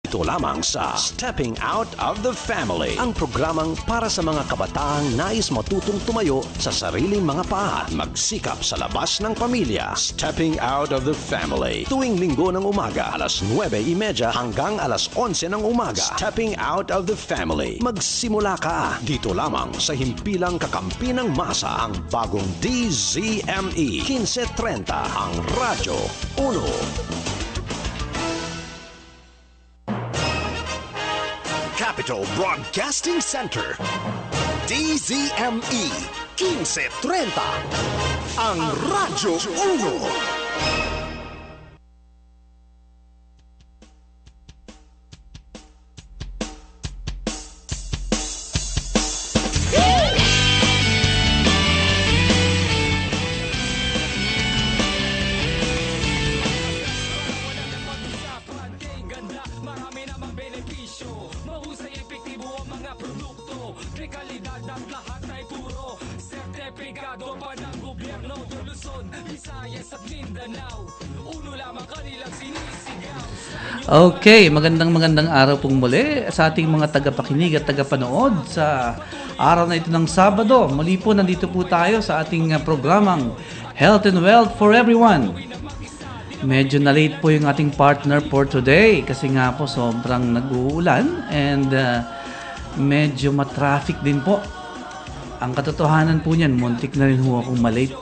Ito lamang sa Stepping Out of the Family, ang programang para sa mga kabataang nais matutong tumayo sa sariling mga paa at magsikap sa labas ng pamilya. Stepping Out of the Family, tuwing linggo ng umaga, alas 9:30 hanggang alas 11 ng umaga. Stepping Out of the Family, magsimula ka. Dito lamang sa himpilang kakampi ng masa, ang bagong DZME 1530, ang Radyo 1. Capital Broadcasting Center, DZME 1530, ang Radyo 1. Okay, magandang araw pong muli sa ating mga tagapakinig at tagapanood sa araw na ito ng Sabado. Muli po, nandito po tayo sa ating programang Health and Wealth for Everyone. Medyo na-late po yung ating partner for today kasi nga po sobrang nag-uulan and medyo matraffic din po. Ang katotohanan po niyan, muntik na rin ho akong malate.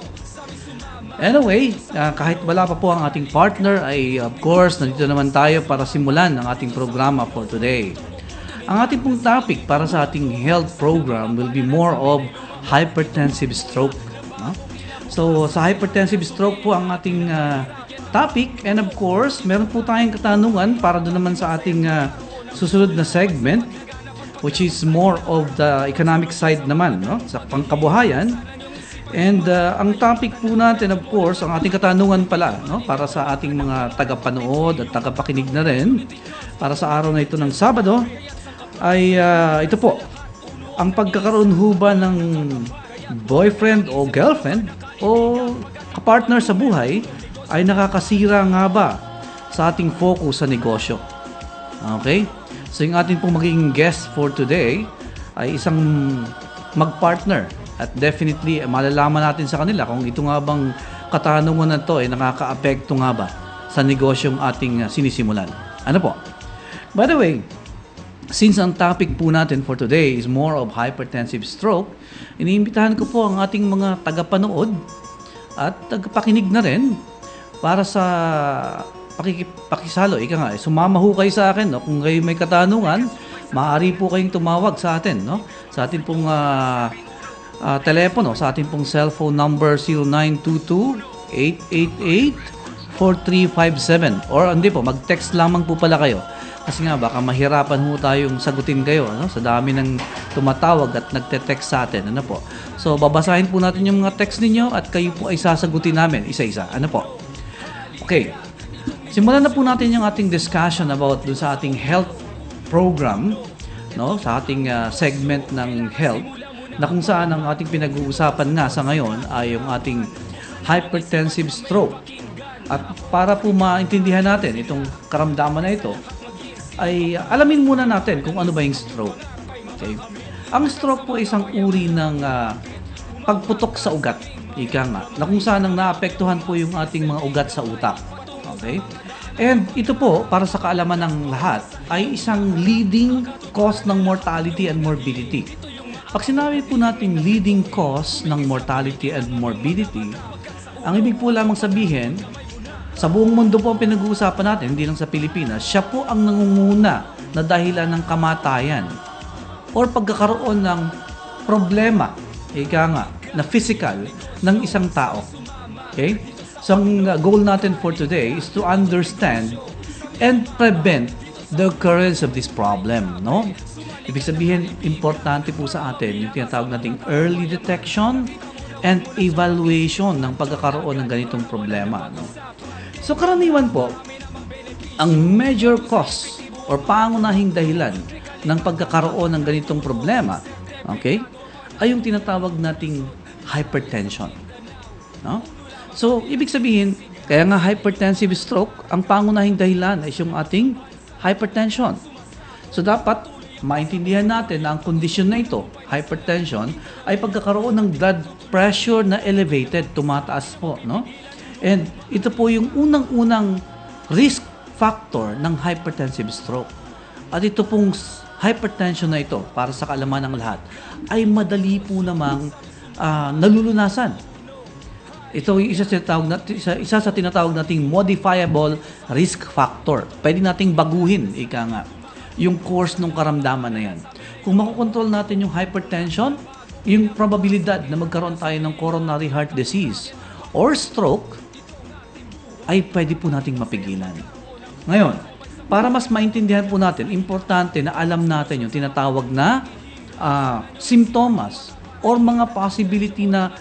Anyway, kahit wala pa po ang ating partner ay of course nandito naman tayo para simulan ang ating programa for today. Ang ating pong topic para sa ating health program will be more of hypertensive stroke. So sa hypertensive stroke po ang ating topic, and of course meron po tayong katanungan para doon naman sa ating susunod na segment, which is more of the economic side naman, no? Sa pangkabuhayan. And ang topic po natin, of course, ang ating katanungan pala, no? Para sa ating mga tagapanood at tagapakinig na rin, para sa araw na ito ng Sabado, ay ito po, ang pagkakaroon ho ba ng boyfriend o girlfriend o kapartner sa buhay ay nakakasira nga ba sa ating focus sa negosyo? Okay? So yung ating pong magiging guest for today ay isang magpartner. At definitely, malalaman natin sa kanila kung ito nga bang katanungan na ito ay nakaka-apekto nga ba sa negosyong ating sinisimulan. Ano po? By the way, since ang topic po natin for today is more of hypertensive stroke, iniimbitahan ko po ang ating mga tagapanood at tagapakinig na rin para sa pakisalo. Ika nga, sumama ho kayo sa akin. No? Kung kayo may katanungan, maaari po kayong tumawag sa atin. No? Sa atin pong telepono, sa ating pong cellphone number 0922-888-4357, or hindi po, mag-text lamang po pala kayo kasi nga baka mahirapan ho tayong sagutin kayo, ano? Sa dami ng tumatawag at nagte-text sa atin, ano po. So babasahin po natin yung mga text ninyo at kayo po ay sasagutin namin isa-isa, ano po. Okay, simulan na po natin yung ating discussion about dun sa ating health program, no? Sa ating segment ng health, na kung saan ang ating pinag-uusapan nga sa ngayon ay yung ating hypertensive stroke. At para po maintindihan natin itong karamdaman na ito, ay alamin muna natin kung ano ba yung stroke. Okay? Ang stroke po ay isang uri ng pagputok sa ugat, ika nga, na kung saan ang naapektuhan po yung ating mga ugat sa utak. Okay? And ito po, para sa kaalaman ng lahat, ay isang leading cause ng mortality and morbidity. Pag sinabi po natin leading cause ng mortality and morbidity, ang ibig po lamang sabihin, sa buong mundo po ang pinag-uusapan natin, hindi lang sa Pilipinas, siya po ang nangunguna na dahilan ng kamatayan or pagkakaroon ng problema, ika nga, na physical ng isang tao. Okay? So ang goal natin for today is to understand and prevent the occurrence of this problem, no? Ibig sabihin, importante po sa atin yung tinatawag nating early detection and evaluation ng pagkakaroon ng ganitong problema. No? So karaniwan po, ang major cause or pangunahing dahilan ng pagkakaroon ng ganitong problema, okay, ay yung tinatawag nating hypertension. No? So, ibig sabihin, kaya nga hypertensive stroke, ang pangunahing dahilan ay yung ating hypertension. So dapat maintindihan natin na ang kondisyon na ito, hypertension, ay pagkakaroon ng blood pressure na elevated, tumataas po, no? And ito po yung unang-unang risk factor ng hypertensive stroke. At ito pong hypertension na ito, para sa kaalaman ng lahat, ay madali po namang nalulunasan. Ito yung isa sa tinatawag nating modifiable risk factor. Pwede nating baguhin, ika nga, yung course ng karamdaman na yan. Kung makokontrol natin yung hypertension, yung probabilidad na magkaroon tayo ng coronary heart disease or stroke, ay pwede po nating mapigilan. Ngayon, para mas maintindihan po natin, importante na alam natin yung tinatawag na simptomas or mga possibility na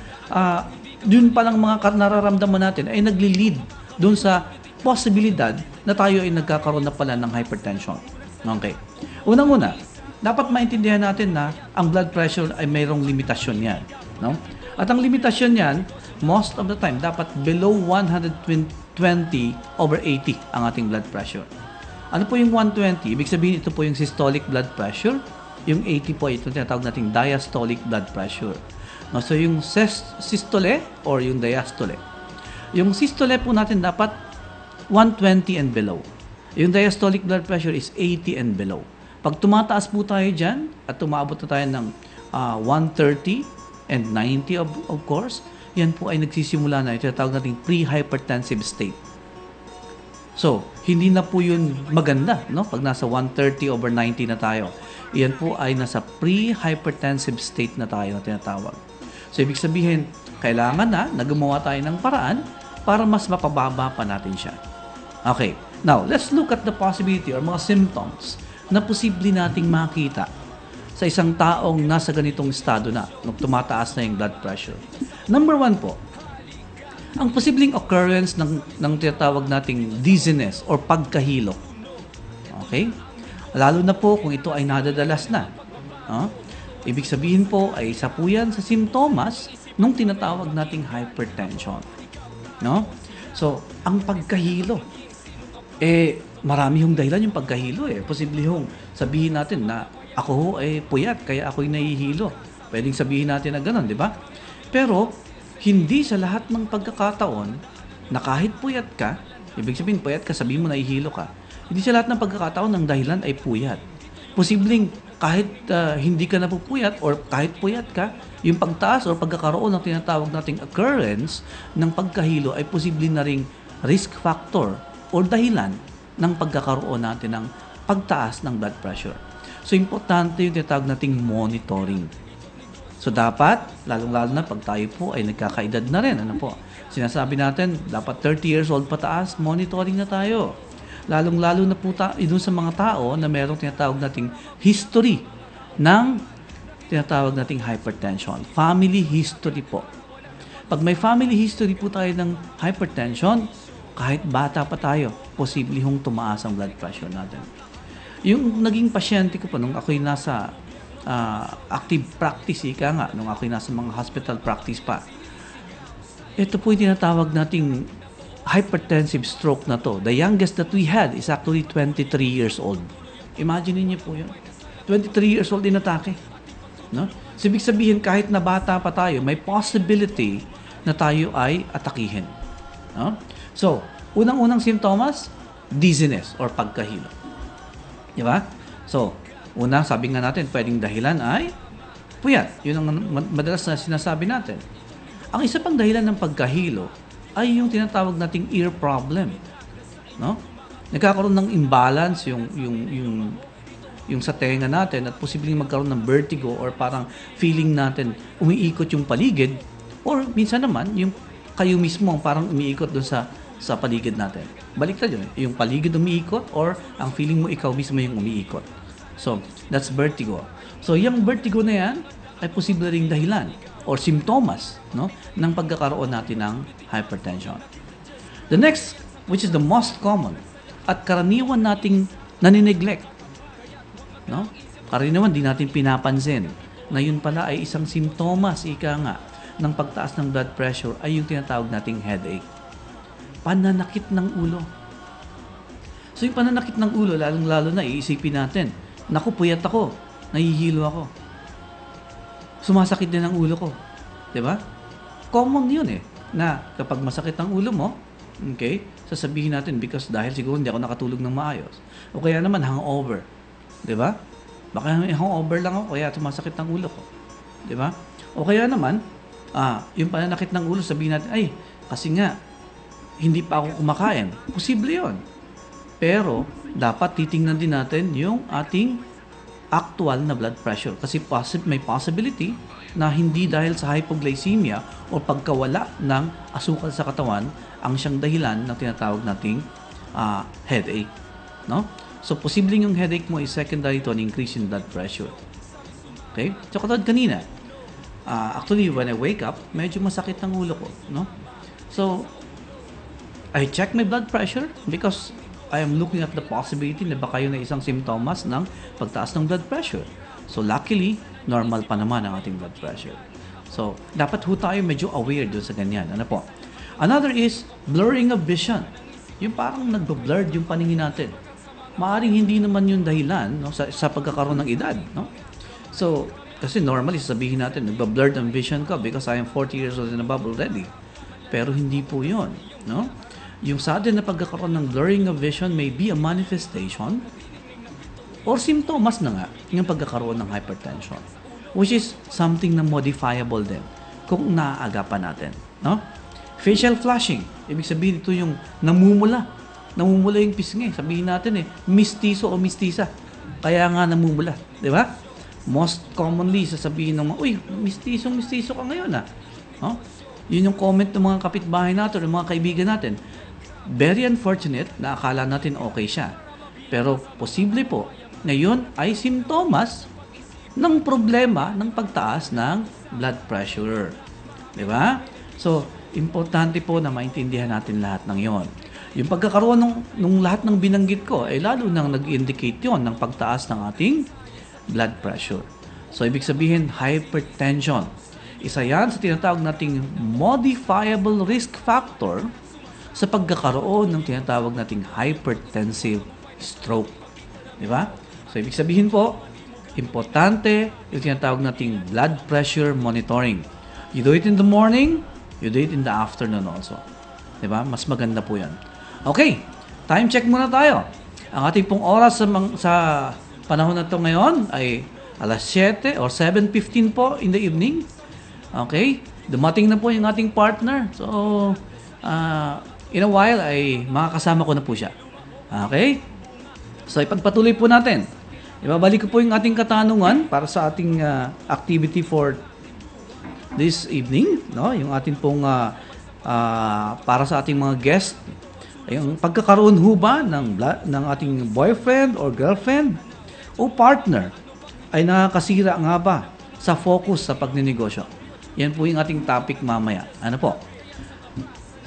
dun palang mga nararamdaman natin ay nagli-lead dun sa posibilidad na tayo ay nagkakaroon na pala ng hypertension. Okay. Unang-una, dapat maintindihan natin na ang blood pressure ay mayroong limitasyon yan. No? At ang limitasyon yan, most of the time, dapat below 120/80 ang ating blood pressure. Ano po yung 120? Ibig sabihin, ito po yung systolic blood pressure. Yung 80 po, ito tinatawag nating diastolic blood pressure. No? So yung systole or yung diastole. Yung systole po natin dapat 120 and below. Yung diastolic blood pressure is 80 and below. Pag tumataas po tayo dyan, at tumaabot na tayo ng 130 and 90 of course, yan po ay nagsisimula na, ito tinatawag nating pre-hypertensive state. So, hindi na po yun maganda, no? Pag nasa 130/90 na tayo, yan po ay nasa pre-hypertensive state na tayo na tinatawag. So, ibig sabihin, kailangan na gumawa tayo ng paraan para mas mapababa pa natin siya. Okay. Now, let's look at the possibility or mga symptoms na posible nating makita sa isang taong nasa ganitong estado na, nung tumataas na yung blood pressure. Number 1 po, ang posibleng occurrence ng tinatawag nating dizziness or pagkahilo. Okay? Lalo na po kung ito ay nadadalas na. No? Ibig sabihin po ay isa po yan sa simptomas nung tinatawag nating hypertension. No? So, ang pagkahilo, marami yung dahilan yung pagkahilo Posible yung sabihin natin na ako ho puyat, kaya ako'y nahihilo. Pwedeng sabihin natin na gano'n, di ba? Pero, hindi sa lahat ng pagkakataon na kahit puyat ka, ibig sabihin puyat ka, sabihin mo nahihilo ka, hindi sa lahat ng pagkakataon ng dahilan ay puyat. Posibleng kahit hindi ka napupuyat or kahit puyat ka, yung pagtaas o pagkakaroon ng tinatawag nating occurrence ng pagkahilo ay posible na ring risk factor o dahilan ng pagkakaroon natin ng pagtaas ng blood pressure. So, importante yung tinatawag nating monitoring. So, dapat, lalong-lalo na pag tayo po ay nagkakaedad na rin. Ano po? Sinasabi natin, dapat 30 years old pataas, monitoring na tayo. Lalong-lalo na po doon sa mga tao na merong tinatawag nating history ng tinatawag nating hypertension. Family history po. Pag may family history po tayo ng hypertension, kahit bata pa tayo, posible hong tumaas ang blood pressure natin. Yung naging pasyente ko po nung ako'y nasa active practice, nung ako'y nasa mga hospital practice pa, ito po yung tinatawag nating hypertensive stroke na to. The youngest that we had is actually 23 years old. Imagine niyo po yun. 23 years old inatake. No? So, ibig sabihin, kahit na bata pa tayo, may possibility na tayo ay atakihin. No? So, unang-unang simptomas, dizziness or pagkahilo. Di ba? So, una, sabi nga natin, pwedeng dahilan ay puyat. Yun ang madalas na sinasabi natin. Ang isa pang dahilan ng pagkahilo ay yung tinatawag nating ear problem. No? Nagkakaroon ng imbalance yung sa tenga natin at posibleng magkaroon ng vertigo or parang feeling natin umiikot yung paligid or minsan naman yung kayo mismo parang umiikot doon sa paligid natin. Baliktad yun. Yung paligid umiikot or ang feeling mo ikaw mismo yung umiikot. So, that's vertigo. So, yung vertigo na yan ay posible ring dahilan or simptomas ng pagkakaroon natin ng hypertension. The next, which is the most common at karaniwan nating nanineglect. No? Karaniwan di natin pinapansin na yun pala ay isang simptomas, ng pagtaas ng blood pressure ay yung tinatawag nating headache. Pananakit ng ulo. So, So yung pananakit ng ulo, lalong-lalo na iisipin natin, naku, puyat ako, nahihilo ako. Sumasakit din ang ulo ko. 'Di ba? Common yun na kapag masakit ang ulo mo, okay, sasabihin natin because dahil siguro hindi ako nakatulog ng maayos. O kaya naman hangover. 'Di ba? Baka hangover lang ako kaya sumasakit ang ulo ko. 'Di ba? O kaya naman, yung pananakit ng ulo, sabihin natin, ay, kasi nga, hindi pa ako kumakain. Posible yun. Pero, dapat titingnan din natin yung ating actual na blood pressure. Kasi may possibility na hindi dahil sa hypoglycemia o pagkawala ng asukal sa katawan ang siyang dahilan ng tinatawag nating headache. No? So, posibleng yung headache mo is secondary to an increase in blood pressure. Okay? So, katulad kanina, actually, when I wake up, medyo masakit ang ulo ko. No? So, I check my blood pressure because I am looking at the possibility na baka yun ay isang simptomas ng pagtaas ng blood pressure. So, luckily, normal pa naman ang ating blood pressure. So, dapat ho tayo medyo aware doon sa ganyan. Ano po? Another is blurring of vision. Yung parang nagbo-blurred yung paningin natin. Maaring hindi naman yung dahilan no, sa pagkakaroon ng edad. No? So, kasi normally sabihin natin, nagbo-blurred ang vision ko because I am 40 years old and above already. Pero hindi po yun. No? Yung sudden na pagkakaroon ng blurring of vision may be a manifestation or simptomas na nga yung pagkakaroon ng hypertension, which is something na modifiable din kung naaagapan natin. No? Facial flushing, ibig sabihin ito yung namumula yung pisngi. Sabihin natin mistiso o mistisa. Kaya nga namumula. Di ba? Most commonly, sasabihin ng mga, uy, mistiso ka ngayon No? Yun yung comment ng mga kapitbahay natin o mga kaibigan natin. Very unfortunate na akala natin okay siya. Pero posible po na yun ay simptomas ng problema ng pagtaas ng blood pressure. Di ba? So, importante po na maintindihan natin lahat ng yon. Yung pagkakaroon ng lahat ng binanggit ko, ay lalo nang nag-indicate yon ng pagtaas ng ating blood pressure. So, ibig sabihin, hypertension. Isa yan sa tinatawag nating modifiable risk factor sa pagkakaroon ng tinatawag nating hypertensive stroke. Di ba? So, ibig sabihin po, importante yung tinatawag nating blood pressure monitoring. You do it in the morning, you do it in the afternoon also. Di ba? Mas maganda po yan. Okay, time check muna tayo. Ang ating pong oras sa panahon na ito ngayon ay alas 7 or 7:15 po in the evening. Okay, dumating na po yung ating partner. So, in a while ay makakasama ko na po siya. Okay? So, ipagpatuloy po natin. Ibabalik ko po yung ating katanungan para sa ating activity for this evening. No? Yung ating pong para sa ating mga guest. Yung pagkakaroon ho ba ng ating boyfriend or girlfriend o partner ay nakakasira nga ba sa focus sa pagninegosyo? Yan po yung ating topic mamaya. Ano po?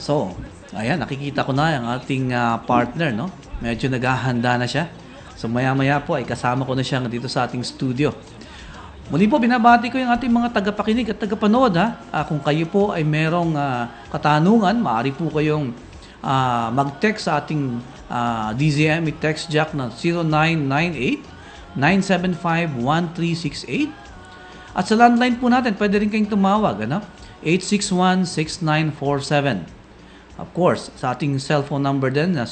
So, ayan, nakikita ko na yung ating partner, no? Medyo naghahanda na siya. So, maya-maya po ay kasama ko na siya dito sa ating studio. Muli po, binabati ko yung ating mga tagapakinig at tagapanood, kung kayo po ay merong katanungan, maaari po kayong mag-text sa ating DZME text jack na 0998-975-1368. At sa landline po natin, pwede rin kayong tumawag, 861-6947. Of course, sa ating cellphone number din na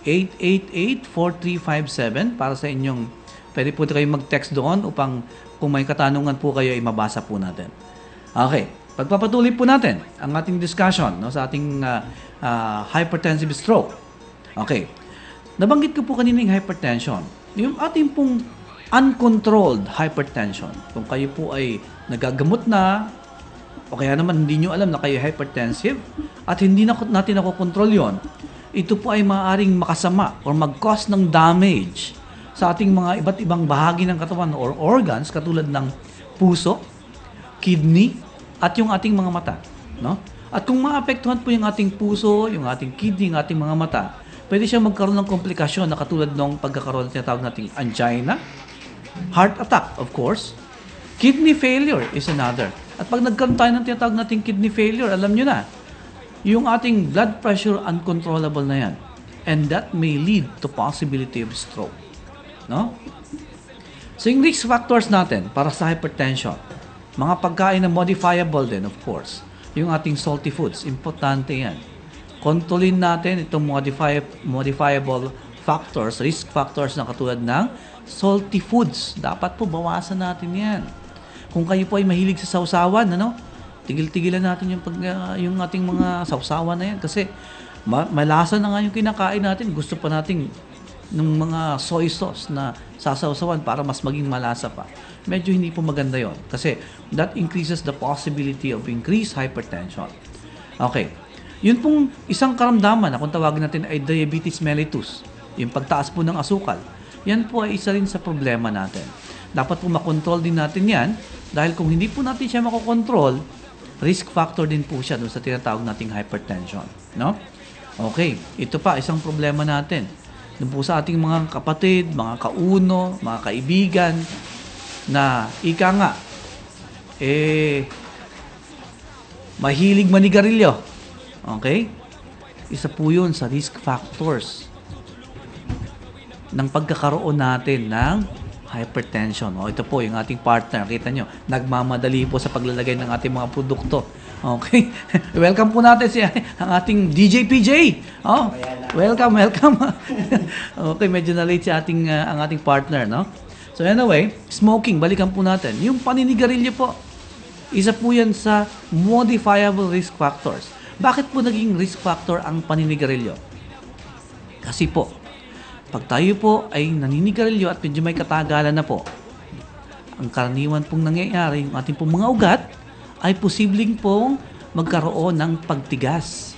0922-888-4357 para sa inyong, pwede po kayong mag-text doon upang kung may katanungan po kayo ay mabasa po natin. Okay, pagpapatuloy po natin ang ating discussion sa ating hypertensive stroke. Okay, nabanggit ko po kanina yung hypertension. Yung ating pong uncontrolled hypertension, kung kayo po ay nagagamot na o kaya naman hindi nyo alam na kayo hypertensive at hindi natin nakokontrol yon, ito po ay maaaring makasama or mag-cause ng damage sa ating mga iba't ibang bahagi ng katawan or organs katulad ng puso, kidney, at yung ating mga mata. No? At kung maapektuhan po yung ating puso, yung ating kidney, yung ating mga mata, pwede siya magkaroon ng komplikasyon na katulad ng pagkakaroon ng tinatawag nating angina, heart attack, of course. Kidney failure is another. At pag nagkaroon tayo ng tinatawag nating kidney failure, alam nyo na, yung ating blood pressure uncontrollable na yan. and that may lead to possibility of stroke. No? So yung risk factors natin para sa hypertension, mga pagkain na modifiable din, of course. Yung ating salty foods, importante yan. Kontrolin natin itong modifiable factors, risk factors na katulad ng salty foods. Dapat po bawasan natin yan. Kung kayo po ay mahilig sa sausawan, tigil-tigilan natin yung ating mga sausawan na yan kasi malasa na nga yung kinakain natin. Gusto pa natin ng mga soy sauce na sasawsawan para mas maging malasa pa. Medyo hindi po maganda yon kasi that increases the possibility of increased hypertension. Okay. Yun pong isang karamdaman na kung tawagin natin ay diabetes mellitus, yung pagtaas po ng asukal. Yan po ay isa rin sa problema natin. Dapat po makontrol din natin yan dahil kung hindi po natin siya makokontrol, risk factor din po siya doon sa tinatawag nating hypertension. No? Okay. Ito pa, isang problema natin. Doon po sa ating mga kapatid, mga kauno, mga kaibigan, na ika nga, mahilig manigarilyo. Okay? Isa po yun sa risk factors ng pagkakaroon natin ng hypertension. Ito po yung ating partner. Kita nyo, nagmamadali po sa paglalagay ng ating mga produkto. Okay? Welcome po natin ang ating DJ PJ. Welcome. Okay, medyo na-late ang ating partner, no? So anyway, smoking, balikan po natin. Yung paninigarilyo po, isa po yan sa modifiable risk factors. Bakit po naging risk factor ang paninigarilyo? Kasi po, pag tayo po ay naninigarilyo at medyo may katagalan na po, ang karaniwan pong nangyayari, yung ating pong mga ugat, ay posibleng pong magkaroon ng pagtigas.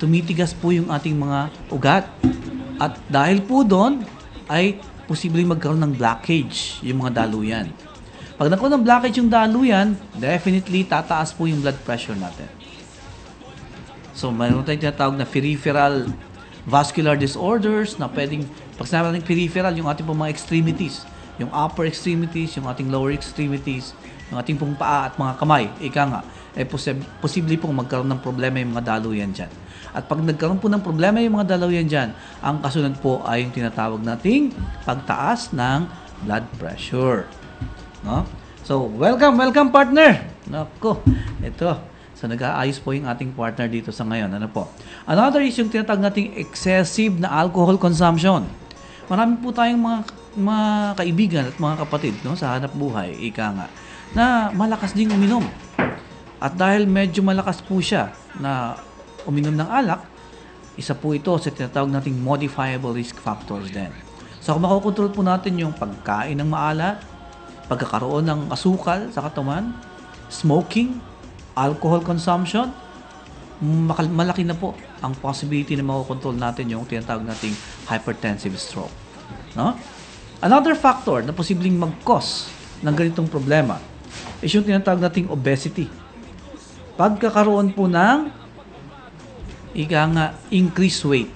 Tumitigas po yung ating mga ugat. At dahil po doon, ay posibleng magkaroon ng blockage yung mga daluyan. Pag nagkaroon ng blockage yung daluyan, definitely tataas po yung blood pressure natin. So, mayroon tayong tinatawag na peripheral vascular disorders na pwedeng, pag sinabi natin peripheral, yung ating pong mga extremities, yung upper extremities, yung ating lower extremities, yung ating pong paa at mga kamay, ika nga, posible pong magkaroon ng problema yung mga daluyan dyan. At pag nagkaroon po ng problema yung mga daluyan dyan, ang kasunod po ay yung tinatawag nating pagtaas ng blood pressure. No? So, welcome partner! Nako, ito. So, nag-aayos po yung ating partner dito sa ngayon. Ano po? Another is yung tinatawag nating excessive na alcohol consumption. Marami po tayong mga kaibigan at mga kapatid, no, sa hanap buhay, ika nga, na malakas ding uminom. At dahil medyo malakas po siya na uminom ng alak, isa po ito sa tinatawag nating modifiable risk factors din. So kung makokontrol po natin yung pagkain ng maalat, pagkakaroon ng asukal sa katawan, smoking, alcohol consumption, malaki na po ang possibility na makokontrol natin yung tinatawag nating hypertensive stroke. No? Another factor na posibleng mag-cause ng ganitong problema is yung tinatawag nating obesity. Pagkakaroon po ng increased weight.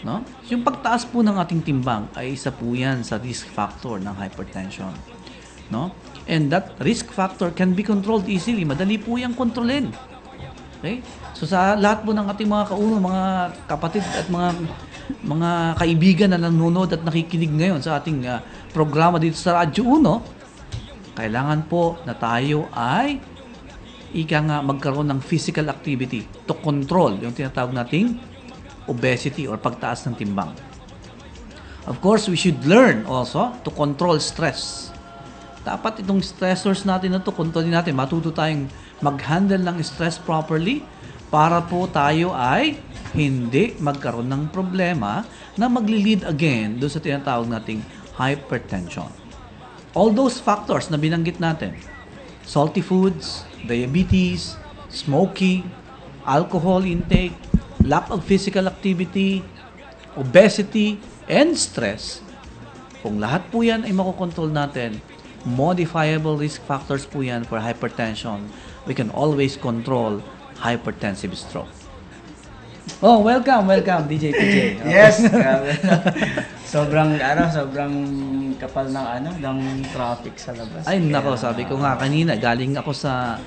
No? Yung pagtaas po ng ating timbang ay isa po yan sa risk factor ng hypertension. No? And that risk factor can be controlled easily. Madali po yung kontrolin. Okay? So sa lahat po ng ating mga kauno, mga kapatid at mga kaibigan na nanonood at nakikinig ngayon sa ating programa dito sa Radyo Uno, kailangan po na tayo ay magkaroon ng physical activity to control yung tinatawag nating obesity or pagtaas ng timbang. Of course, we should learn also to control stress. Dapat itong stressors natin na to, kontrolin natin, matuto tayong mag-handle ng stress properly para po tayo ay hindi magkaroon ng problema na magli-lead again doon sa tinatawag nating hypertension. All those factors na binanggit natin, salty foods, diabetes, smoking, alcohol intake, lack of physical activity, obesity, and stress, kung lahat po yan ay makokontrol natin, modifiable risk factors po yan for hypertension, we can always control hypertensive stroke. Oh, welcome DJ PJ. Yes. sobrang kapal ng traffic sa labas. Ay nako, sabi ko nga kanina, galing ako sa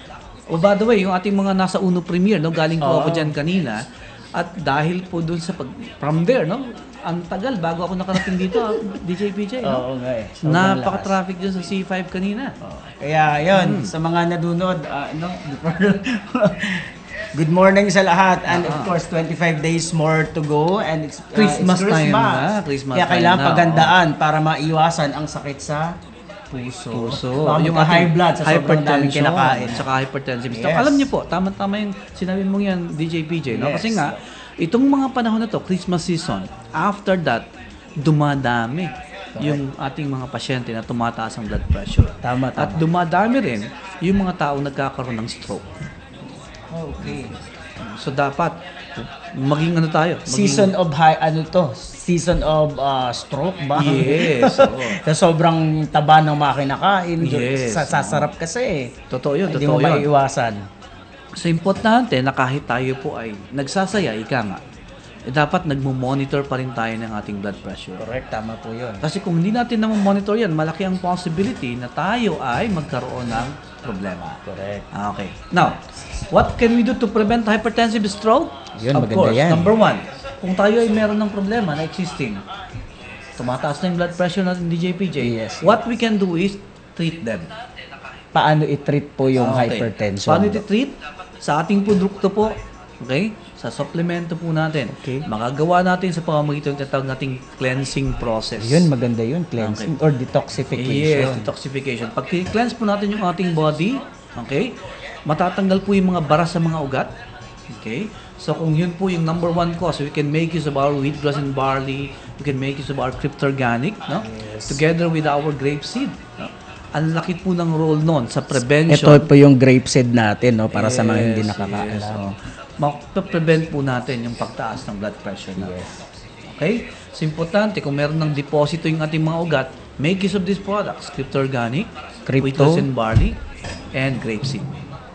by the way, yung ating mga nasa Uno Premier, no, galing po ako diyan kanina. At dahil po dun sa from there, no? Ang tagal bago ako nakarating dito, DJ PJ, no? Oo nga eh. Sobrang Napaka-traffic dyan sa C5 kanina. Kaya yun, sa mga nadunod, good morning sa lahat. And of course, 25 days more to go. And it's Christmas it's time na. Christmas Kaya time kailangan na, pagandaan para maiwasan ang sakit sa puso. Baka Yung high ating blood sa sobrang daming kinakain. Tsaka hypertensive. Yes. Alam niyo po, tama-tama yung sinabi mong yan, DJ PJ, no? Yes. Kasi nga, itong mga panahon na to, Christmas season, after that, dumadami yung ating mga pasyente na tumataas ang blood pressure. Tama. At dumadami rin yung mga tao nagkakaroon ng stroke. Okay. So dapat maging ano tayo? Season of Season of stroke ba? Yes. Oo. Sa sobrang taba ng mga kinakain. Yes. Sasarap kasi. Totoo yun, Hindi totoo mo yun. maiiwasan. So importante na kahit tayo po ay nagsasaya, ika nga, dapat nagmo-monitor pa rin tayo ng ating blood pressure. Correct, tama po yun. Kasi kung hindi natin monitor yan, malaki ang possibility na tayo ay magkaroon ng problema. Correct. Okay. Now, what can we do to prevent hypertensive stroke? Yun, of maganda course, yan. number one, kung tayo ay meron ng problema na existing, tumataas na yung blood pressure natin, DJ PJ, Yes. what we can do is treat them. Paano i-treat po yung Okay. hypertension? Paano i-treat? Sa ating produkto po, okay? Sa supplemento po natin. Okay. Magagawa natin sa pamamagitan ng tinatawag nating cleansing process. Yun, maganda yun. Cleansing or detoxification. Yes, detoxification. Pag cleanse po natin yung ating body, okay? Matatanggal po yung mga bara sa mga ugat. Okay? So kung yun po yung number one cause, we can make use of our wheatgrass and barley, we can make use of our cryptorganic, no? Yes. Together with our grapeseed. No? Ang laki po ng role nun sa prevention. Ito po yung grapeseed natin, no? Para sa mga hindi nakakaalam. Yes, ma-prevent po natin yung pagtaas ng blood pressure natin. Okay? So, importante, kung meron ng deposito yung ating mga ugat, make use of these products. Cryptorganic, wheatgrass and barley, and grapeseed.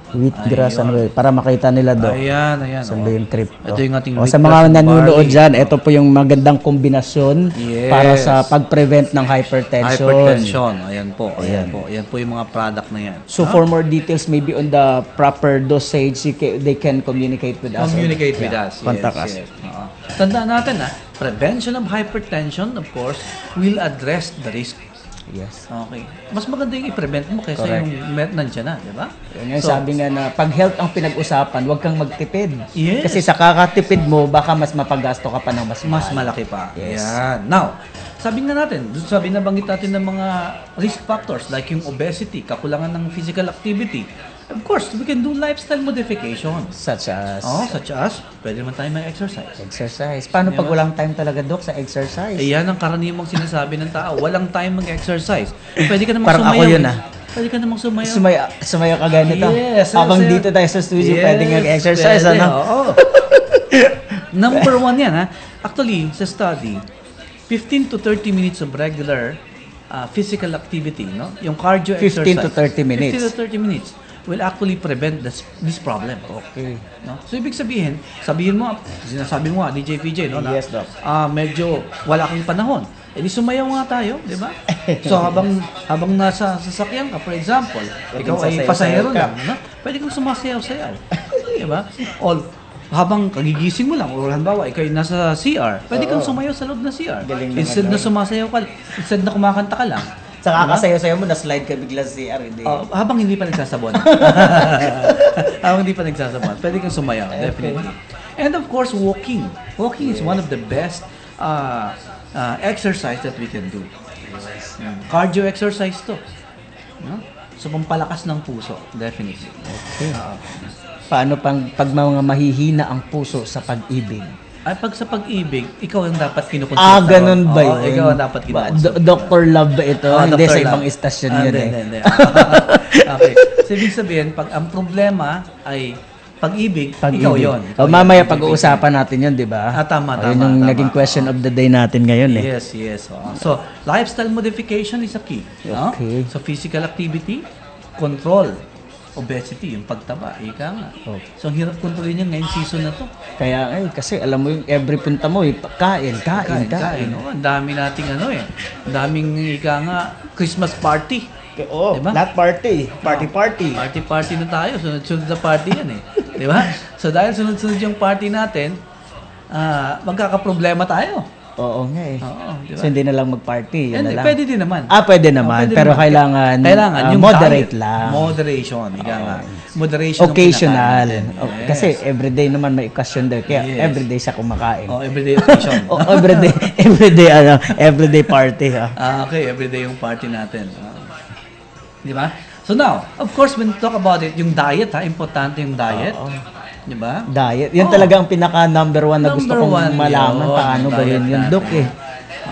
Wheatgrass, Ayun. para makita nila do. Ayan. Saan ba yung crypto? Ito yung ating Sa wheatgrass mga and nanonood barley. dyan, ito po yung magandang kombinasyon Yes. para sa pag-prevent ng hypertension. Hypertension. Ayan po. Ayan po. Ayan po yung mga product na yan. So for more details, maybe on the proper dosage, they can communicate with us. Communicate with Yeah, us. Contact Yes, us. yes. Oo. Tandaan natin prevention of hypertension, of course, will address the risk. Yes. Okay. Mas maganda yung i-prevent mo kaysa Correct. yung nandiyan na, di ba? Yun yung sabi nga na pag health ang pinag-usapan, huwag kang magtipid. Yes. Kasi sa kakatipid mo, baka mas mapagasto ka pa ng mas Mas mahal. malaki pa. Yes. Yan. Now, sabi na natin, nabanggit natin ng mga risk factors like yung obesity, kakulangan ng physical activity. Of course, we can do lifestyle modification. Such as Such as, pwede naman tayo mag-exercise. exercise. Paano pag Diba? walang time talaga, Dok, sa exercise? Yan ang karaniwang sinasabi ng tao. Walang time mag-exercise. Pwede ka namang Parang sumayaw. ako yun, Pwede ka namang sumayaw. Sumayo ka ganito. Yes, Habang sir. dito tayo sa studio, pwedeng mag-exercise, pwede, ano? Oo. Number one yan, Actually, sa study, 15 to 30 minutes of regular physical activity, no? Yung cardio 15 exercise. to 30 minutes. 15 to 30 minutes will actually prevent this problem. Okay. No? So, ibig sabihin mo, sinasabi mo DJ PJ, no? Na, Yes, Doc. medyo wala kang panahon. Eh, di sumayaw nga tayo, di ba? So, habang nasa sasakyan ka, for example, ikaw ay sasayaw-sayaw pasahero ka. lang, no? Pwede kang sumasayaw-sayaw. Di ba? Habang kagigising mo lang, o halimbawa, ikaw ay nasa CR, pwede kang sumayaw sa loob ng CR. Galing naman Instead na sumasayaw ka, instead na kumakanta ka lang, Sa kakasayo-sayo mo, na-slide ka bigla sa CR, hindi. habang hindi pa nagsasabon. Habang hindi pa nagsasabon. Pwede kang sumayaw, definitely. And of course, walking. Walking is one of the best exercise that we can do. Cardio exercise to. No? So, pampalakas ng puso, definitely. Okay. Paano pag mga mahihina ang puso sa pag-ibig? Ay, pag sa pag-ibig, ikaw ang dapat kinukonsulta. Ganun ba Oo, yun? ikaw ang dapat kinukonsulta. Dr. Love ba ito? Hindi, Dr. sa Love. ibang istasyon yun Hindi. Okay. So, ibig sabihin, pag ang problema ay pag-ibig, ikaw yun. Ikaw yun. Mamaya pag-uusapan natin yun, di ba? Tama. Yun yung naging question of the day natin ngayon eh. Yes. So, lifestyle modification is a key. No? Okay. So, physical activity, control, obesity, yung pagtaba, ika nga. Okay. So, ang hirap kontrolin yan ngayong season na to. Kaya kasi alam mo yung every punta mo, kain. Oh, ang dami nating ang daming ika nga, Christmas party. Oo, Diba? not party. Party. Party na tayo. Sunod-sunod na party yan eh. Di ba? So dahil sunod-sunod yung party natin, magkakaproblema tayo. Oo nga eh. Oo, di ba? So hindi na lang mag-party, yun And na lang. pwede din naman. Pwede naman, Pwede pero naman. kailangan yung moderate diet. lang. Moderation, ika nga. Moderation ang Occasional. kinakain natin. Yes. Kasi everyday naman may occasion din. Kaya Yes. everyday siya kumakain. Everyday occasion. Everyday party. Okay, everyday yung party natin. Di ba? So now, of course, when we talk about it, yung diet, importante yung diet. Di ba? Diet. Yan talaga ang pinaka number one na gusto Number kong one malaman yun, paano diet gawin yun. natin. Dok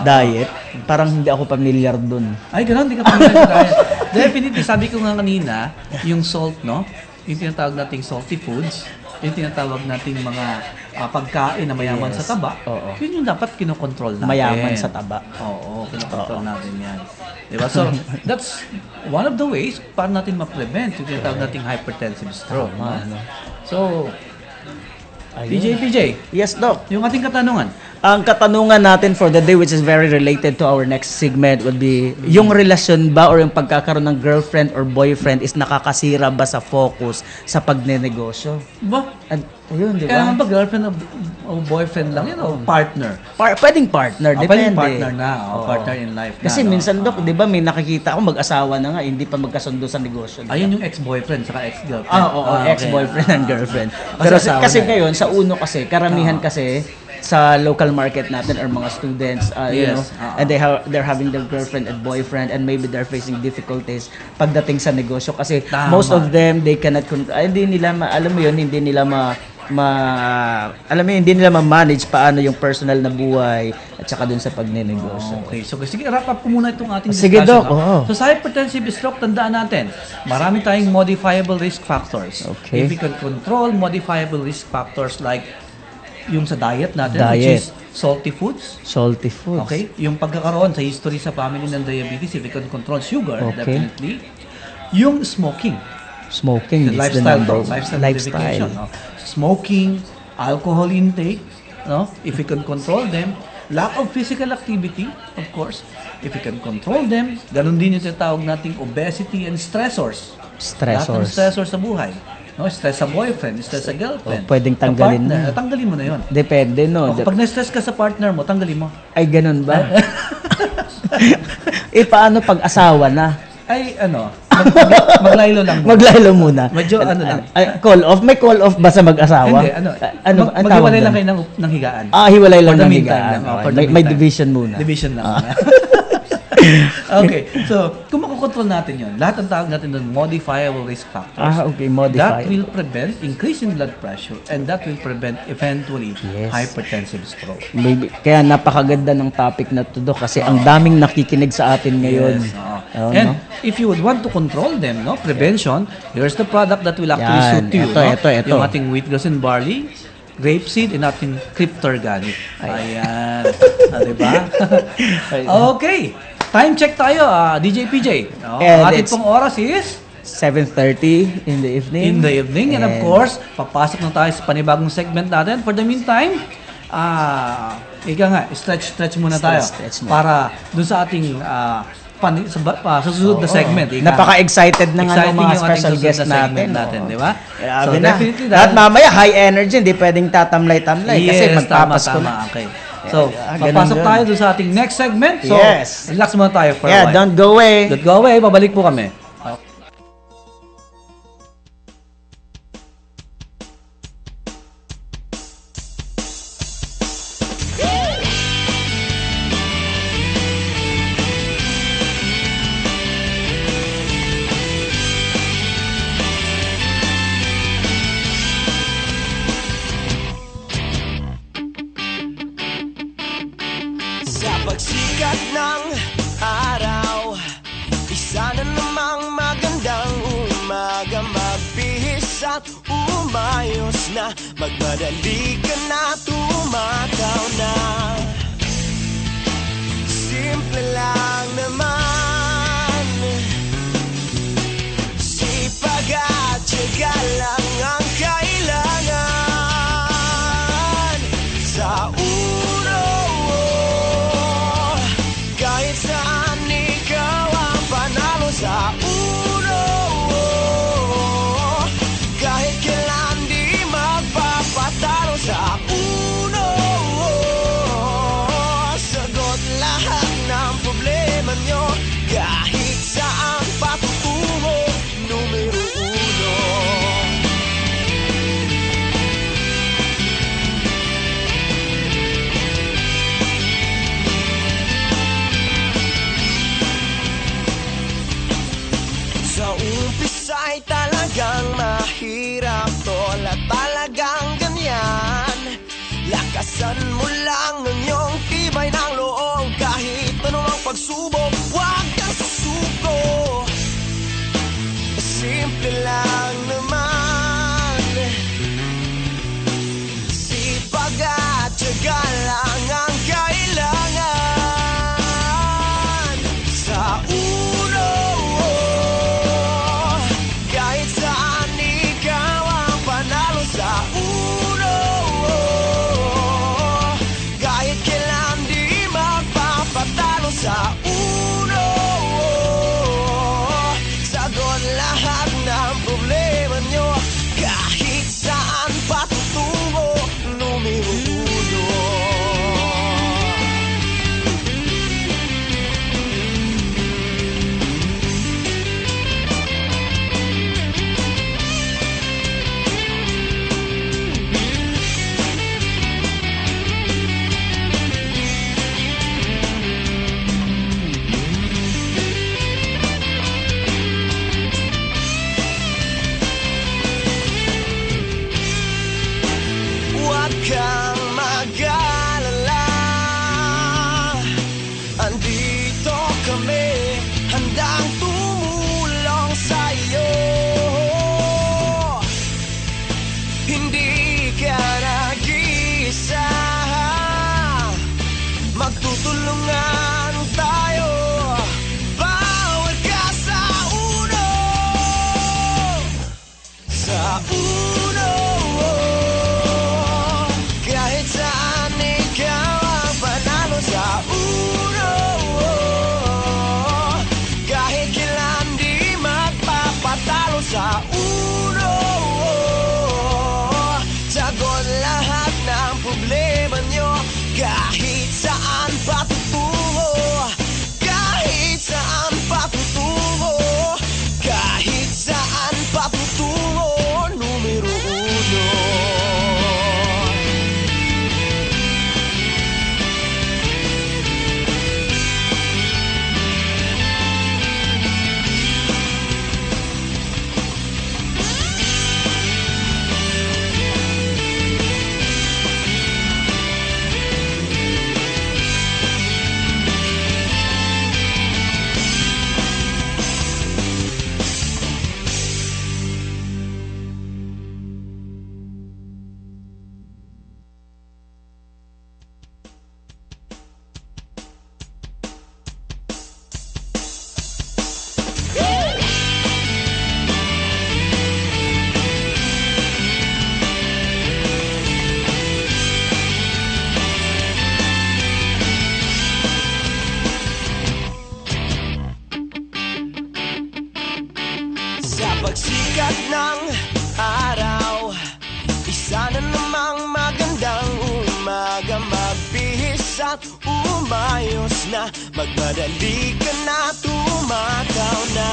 diet. Parang hindi ako familiar dun. Ay, gano'n, hindi ka familiar sa diet. Definitely, sabi ko nga kanina, yung salt, no? Yung tinatawag nating salty foods, yung tinatawag nating mga pagkain na mayaman sa taba, Oo. yun yung dapat kinokontrol natin. Mayaman sa taba. Oo, kinokontrol natin yan. Diba? So, that's one of the ways para natin ma-prevent yung tinatawag nating hypertensive stroke. No? So, PJ, Yes, Doc. yung ating katanungan. Ang katanungan natin for the day, which is very related to our next segment, would be, yung relasyon ba or yung pagkakaroon ng girlfriend or boyfriend is nakakasira ba sa focus sa pagnenegosyo? Ba? Ayun, di Kaya ba? ba girlfriend o boyfriend lang yun o partner? Pwedeng partner, depende. Pwedeng partner na, partner in life na. Kasi no? minsan, Dok, di ba, may nakikita ako mag-asawa na nga, hindi pa magkasundo sa negosyo. Ayun yung ex-boyfriend saka ex-girlfriend. Oo, okay. ex-boyfriend and girlfriend. Kasi Pero asawa kasi na. ngayon, sa uno kasi, karamihan kasi, sa local market natin or mga students, you know, Yes. and they're having their girlfriend and boyfriend and maybe they're facing difficulties pagdating sa negosyo kasi Tama. most of them they cannot hindi nila alam mo yun, hindi nila hindi nila ma-manage paano yung personal na buhay at saka dun sa pagnenegosyo. Okay, so sige, wrap up ko muna itong ating Sige, discussion. Doc, oo. So sa hypertensive stroke, tandaan natin, marami tayong modifiable risk factors. Okay. If we can control modifiable risk factors like yung sa diet natin, which Diet. is salty foods. Salty foods. Okay? Yung pagkakaroon sa history sa family ng diabetes, if we can control sugar, Okay. definitely. Yung smoking. Smoking is the Lifestyle, number lifestyle lifestyle. modification. No? Smoking, alcohol intake, no? If we can control them, lack of physical activity, of course, if we can control them, ganun din yung tinatawag nating obesity and stressors. Lahat ng Stressors. stressors sa buhay. No? Stress sa boyfriend, stress sa girlfriend. Pwedeng sa tanggalin partner, na. tanggalin mo na yun. Depende, no? Pag na-stress ka sa partner mo, tanggalin mo. Ay, ganun ba? Paano pag asawa na? Ay, maglaylo lang. Maglaylo muna. Medyo lang. Call off? May call off ba sa mag-asawa? Hindi, ang maghiwalay tawag lang doon? kayo ng higaan. Hiwalay lang For the ng meantime higaan. lang, Okay. for the May meantime. division muna. Division lang. Okay, so kung makokontrol natin yun, lahat ang tawag natin doon modifiable risk factors. Okay, modify. That will prevent increase in blood pressure and that will prevent eventually Yes. hypertensive stroke. Maybe, kaya napakaganda ng topic na to, Dok, kasi ang daming nakikinig sa atin ngayon. Yes, oo. Oo, And no? if you would want to control them, no, prevention, here's the product that will actually Yan, suit you. ito, no? ito. Yung ating wheatgrass and barley, grapeseed, and ating cryptorganic. Ayan. Diba? Okay. Time check tayo, DJ PJ. No? And Ang ating it's- pong oras is 7:30 in the evening. in the evening. And of course, papasok na tayo sa panibagong segment natin. For the meantime, ika nga, stretch muna tayo. Stretch mo. Para dun sa ating sa susunod na segment. Ika nga. Napaka-excited na nga ng Exciting mga yung ating special susunod guest na segment natin. di ba? Grabe So, na. definitely At mamaya, high energy, hindi pwedeng tatamlay-tamlay. Kasi magpapasko tama. na. Okay. So, Ganun papasok yun. tayo doon sa ating next segment. So, Yes. relax muna tayo for a Yeah, while. don't go away. Don't go away. Babalik po kami. Sa pagsikat ng araw, isa na namang magandang umaga. Magbihis at umayos na, magmadali ka na, tumataw na. Simple lang naman, sipag at tiyaga lang ang kailangan. Sa uno, kahit saan ikaw ang panalo. Sa uno, kahit kailan di magpapatalo. Sa uno, Buksan mo lang ang iyong tibay ng loob. Kahit anumang pagsubok, huwag kang susuko. Simple lang naman, sipag at tiyaga lang ang kailangan. Sa uno, kahit saan ikaw ang panalo. Sa uno, kahit kailan di magpapatalo. Sa uno, sagot lahat ng problema nyo. Kahit saan patutungo, numero uno. Huwag kang mag-alala, andito kami, handang tumulong sa'yo. Hindi ka nag-iisa, magtutulungan tayo. Bawal ka sa uno. Sa uno, kahit saan ikaw ang panalo. Sa uno, kahit kailan di magpapatalo. Sa uno, sagot lahat ng problema nyo. Kahit saan patutungo, kahit saan patutungo, kahit saan patutungo, numero uno. Sa pagsikat ng araw, isa na namang magandang umaga. Magbihis at umayos na, magmadali ka na, tumataw na.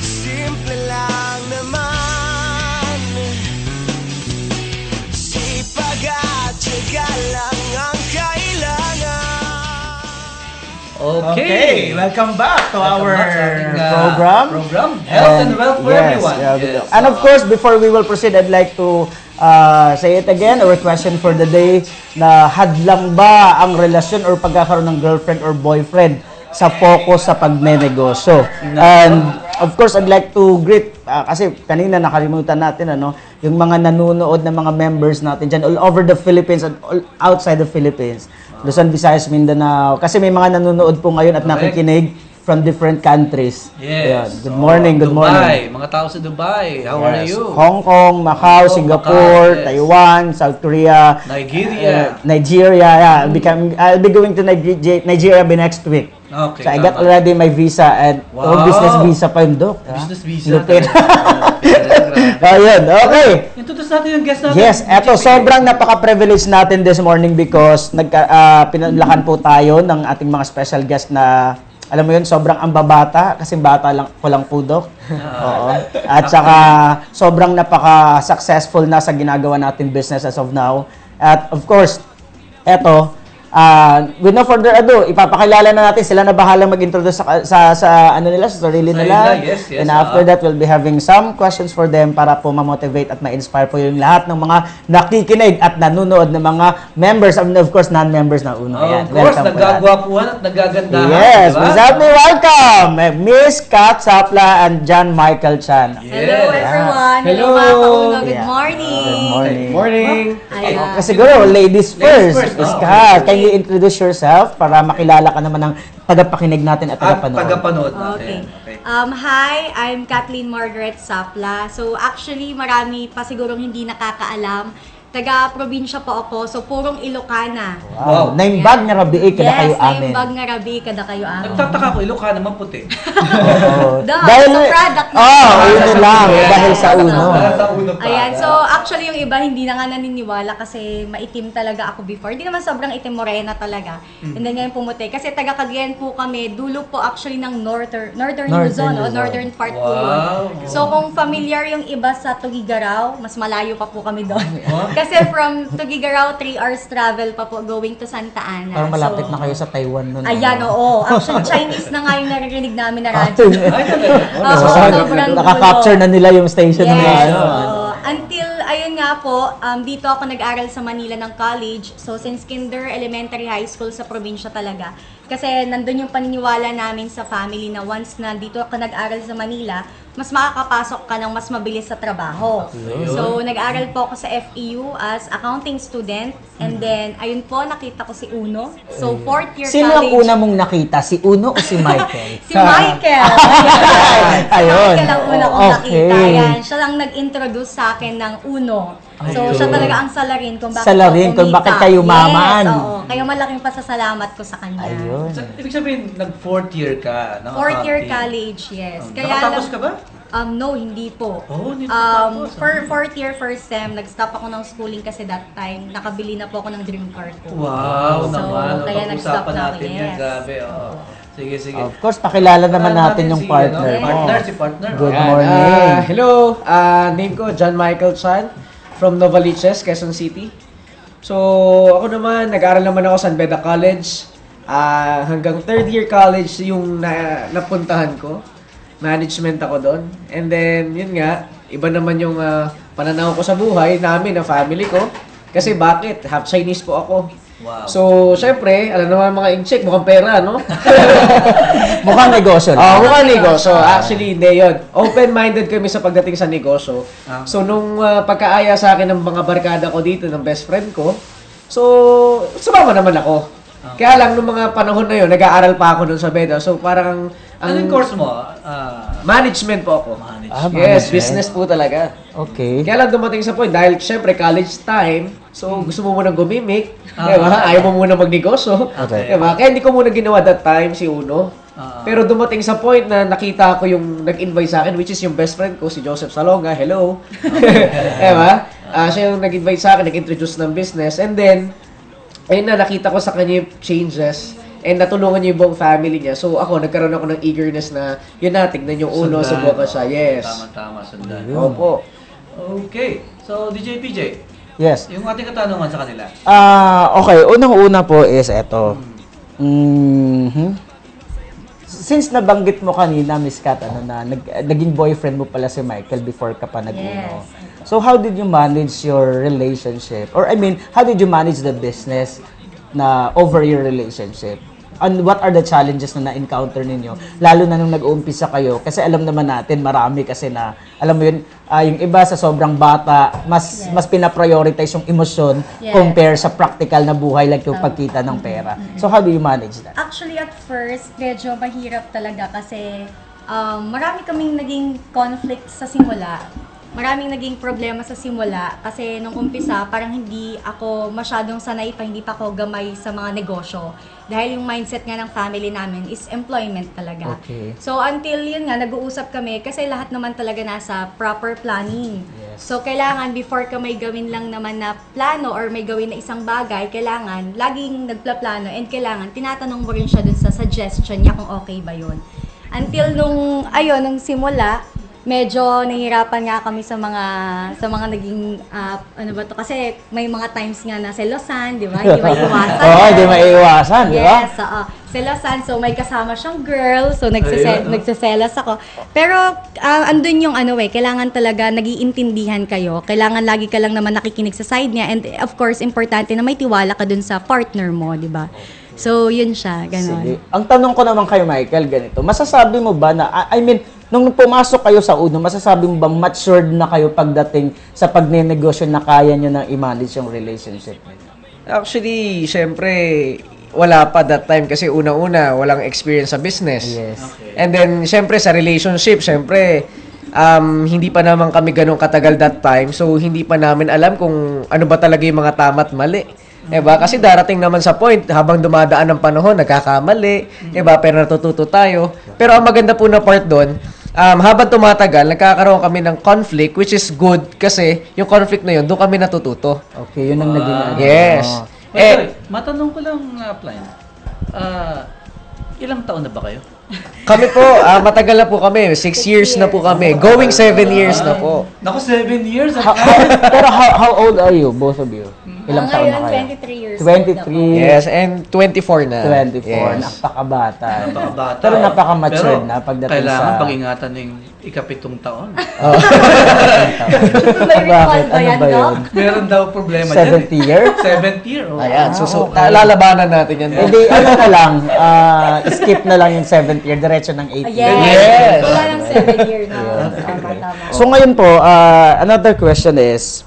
Simple lang naman, sipag at tiyaga lang ang kailangan. Okay. Welcome back to Welcome our back sa ating, program. Health and Wealth for Everyone. Yes. And of course, before we will proceed, I'd like to say it again, our question for the day, na hadlang ba ang relasyon or pagkakaroon ng girlfriend or boyfriend sa focus sa pagnenegosyo? And of course, I'd like to greet, kasi kanina nakalimutan natin, yung mga nanonood na mga members natin dyan all over the Philippines and all outside the Philippines. Luzon, Visayas, Mindanao. Kasi may mga nanonood po ngayon at nakikinig from different countries. Yes. Ayan. Good morning, good Dubai. morning. Mga tao sa Dubai. How are Yes. you? Hong Kong, Macau, Singapore, Macau, yes. Taiwan, South Korea, Nigeria. Nigeria. Yeah, I'll be going to Nigeria by next week. Okay. So I got already my visa and Wow. business visa pa yun, Dok. Business visa. Lupit. Ayun, okay. Introduce natin yung guest natin. Yes, eto sobrang napaka-privilege natin this morning because pinanlakan po tayo ng ating mga special guest na alam mo yun, sobrang ambabata kasi bata lang ko lang po, Dok. Oo. At saka sobrang napaka-successful na sa ginagawa nating business as of now. At of course, eto With no further ado, ipapakilala na natin sila na bahalang mag-introduce sa ano nila, sa sarili nila. Yes, And after that, we'll be having some questions for them para po ma-motivate at ma-inspire po yung lahat ng mga nakikinig at nanonood ng mga members, and of course, non-members na uno. Ayan, Of course, welcome po yan. nagagwapuhan at nagagandahan. Yes, diba? Miss Abby, welcome! Miss Kat Sapla and John Michael Chan. Hello everyone. Hello. Hello mga kauno. Good Yeah. morning. Good morning. Morning! Ayan. Kasi siguro, ladies first. first. Miss Oh, Kat, can you introduce yourself para makilala ka naman ng tagapakinig natin at At tagapanood? tagapanood Okay. natin. Hi, I'm Kathleen Margaret Sapla. So actually, marami pa sigurong hindi nakakaalam. Taga-probinsya po ako, so purong Ilocana. Wow. Naimbag na rabi kada kayo Yes, amin. naimbag nga rabi, kada kayo amin. Nagtataka ko, Ilocana naman puti. Oo. Dahil sa product na. uno lang. Yes. Dahil sa uno. Dahil sa uno pa. Ayan, so actually yung iba hindi na nga naniniwala kasi maitim talaga ako before. Hindi naman sobrang itim, morena talaga. And then ngayon pumuti. Kasi taga Cagayan po kami, dulo po actually ng northern Luzon, Luzon. northern part po yun. Wow. So kung familiar yung iba sa Tugigaraw, mas malayo pa po kami doon. Kasi from Tugigaraw, 3 hours travel pa po going to Santa Ana. Parang malapit So, na kayo sa Taiwan nun. Ayan, oo. Actually, Chinese na nga yung naririnig namin na radyo. Ay, talaga. Oo, sobrang Naka-capture na nila yung station ng Yes, ano. oo. Until, ayun nga po, dito ako nag-aral sa Manila ng college. So, since kinder, elementary, high school sa probinsya talaga. Kasi nandun yung paniniwala namin sa family na once na dito ako nag-aral sa Manila, mas makakapasok ka ng mas mabilis sa trabaho. So, nag-aral po ako sa FEU as accounting student. And then, ayun po, nakita ko si Uno. So, 4th year Sino ang college. una mong nakita? Si Uno o si Michael? Si Michael. Ayun. Si Michael ang una kong Okay. nakita. Yan. Siya lang nag-introduce sa akin ng Uno. So, Ayun. siya talaga ang salarin kung bakit Salarin ako kung kumita. bakit kayo maman. Yes, oo. Kaya malaking pasasalamat ko sa kanya. Ayun. So, ibig sabihin, nag-4th year ka. ng 4th year accounting. college, yes. Nakatapos ka ba? No, hindi po. Oh, hindi nakatapos. For 4th year, first sem, nag-stop ako ng schooling kasi that time, nakabili na po ako ng dream car ko. Wow, So, naman. kaya nag-stop Pag-usapan na ako, natin yan. yes. Grabe, oo. Sige, sige. Of course, pakilala naman Pakilala natin yung si, partner ano, mo. Partner, si partner. Good Yan, morning. hello, name ko John Michael Chan from Novaliches, Quezon City. So, ako naman, nag-aaral naman ako sa San Beda College. Hanggang 3rd year college yung napuntahan ko. Management ako doon. And then, yun nga, iba naman yung pananaw ko sa buhay namin, na family ko. Kasi bakit? Half Chinese po ako. Wow. So, syempre, alam naman mga in-check, mukhang pera, no? Mukhang negosyo lang. Mukhang negosyo. Actually, hindi yun. Open-minded kami sa pagdating sa negosyo. So, nung pagkaaya sa akin ng mga barkada ko dito, ng best friend ko, so, sumama naman ako. Kaya lang, nung mga panahon na yun, nag-aaral pa ako dun sa Beda. So, parang... Anong course mo? Management po ako. Management. Yes, business po talaga. Okay. Kaya lang dumating sa point, dahil syempre college time, so gusto mo munang gumimik, diba? Ayaw mo muna magnegosyo. Okay. Diba? Kaya hindi ko muna ginawa that time si Uno. Pero dumating sa point na nakita ko yung nag-invite sa akin, which is yung best friend ko, si Joseph Salonga. Hello. Diba? Siya yung nag-invite sa akin, nag-introduce ng business. And then, ayun na, nakita ko sa kanya yung changes. And natulungan niya yung buong family niya. So ako, nagkaroon ako ng eagerness na, yun na, tignan yung Uno, Sundan. subukan siya. Yes. Tama-tama, sundan. Opo. Okay. So, DJ PJ, Yes. yung ating katanungan sa kanila. Okay, unang-una po is eto. Since nabanggit mo kanina, Miss Kat, naging boyfriend mo pala si Michael before ka pa nag-uno. Yes. So how did you manage your relationship? Or I mean, how did you manage the business na over your relationship? And what are the challenges na na-encounter ninyo? Lalo na nung nag-uumpisa kayo. Kasi alam naman natin, marami kasi na, alam mo yun, yung iba sa sobrang bata, mas pinaprioritize yung emosyon compare sa practical na buhay like yung pagkita ng pera. So how do you manage that? Actually, at first, medyo mahirap talaga kasi marami kaming naging conflict sa simula. Maraming naging problema sa simula kasi nung umpisa, parang hindi ako masyadong sanay pa, hindi pa ako gamay sa mga negosyo. Dahil yung mindset nga ng family namin is employment talaga. Okay. So until yun nga, nag-uusap kami kasi lahat naman talaga nasa proper planning. So kailangan before ka may gawin lang naman na plano or may gawin na isang bagay, kailangan laging nagplaplano and kailangan tinatanong mo rin siya dun sa suggestion niya kung okay ba yun. Until nung simula, medyo nahihirapan nga kami sa mga naging ano ba to, kasi may mga times nga na selosan, di ba? Hindi maiiwasan. Oo, hindi maiiwasan, di ba? Yes, selosan. So may kasama siyang girl, so nagseselos ako. Pero andun yung kailangan talaga nag-iintindihan kayo. Kailangan lagi ka lang naman nakikinig sa side niya, and of course, importante na may tiwala ka dun sa partner mo, di ba? So, yun siya, gano'n. Sige. Ang tanong ko naman kayo, Michael, ganito. Masasabi mo ba na, nung pumasok kayo sa UNO, masasabi mo bang matured na kayo pagdating sa pagnenegosyo na kaya nyo nang i-manage yung relationship? Actually, syempre, wala pa that time kasi una-una, walang experience sa business. Yes. And then, syempre, sa relationship, syempre, hindi pa naman kami ganun katagal that time. So, hindi pa namin alam kung ano ba talaga yung mga tama at mali. Diba? Kasi darating naman sa point, habang dumadaan ng panahon, nagkakamali. Diba? Pero natututo tayo. Pero ang maganda po na part doon, habang tumatagal, nagkakaroon kami ng conflict, which is good kasi yung conflict na yun, doon kami natututo. Okay, yun ang naging Yes. Matanong ko lang, Plain. Ilang taon na ba kayo? Kami po, matagal na po kami. 6 years na po kami. Going 7 years na po. Naku, 7 years? Pero how old are you, both of you? Ilang taon na kayo? 23 years. 23. Yes, and 24 na. 24. Yes. Napakabata. Napakabata. Pero napaka-mature na pagdating kailangan sa... pag-ingatan na yung ikapitong taon. May recall ba yan, ba Doc? yun? Meron daw problema 70 year? 7th year. Oh. Ayan, lalabanan natin yan. Hindi, na lang, skip na lang yung 7th year, diretso ng 8th year. Yes. Wala nang 7 years na. Tama. So ngayon po, another question is,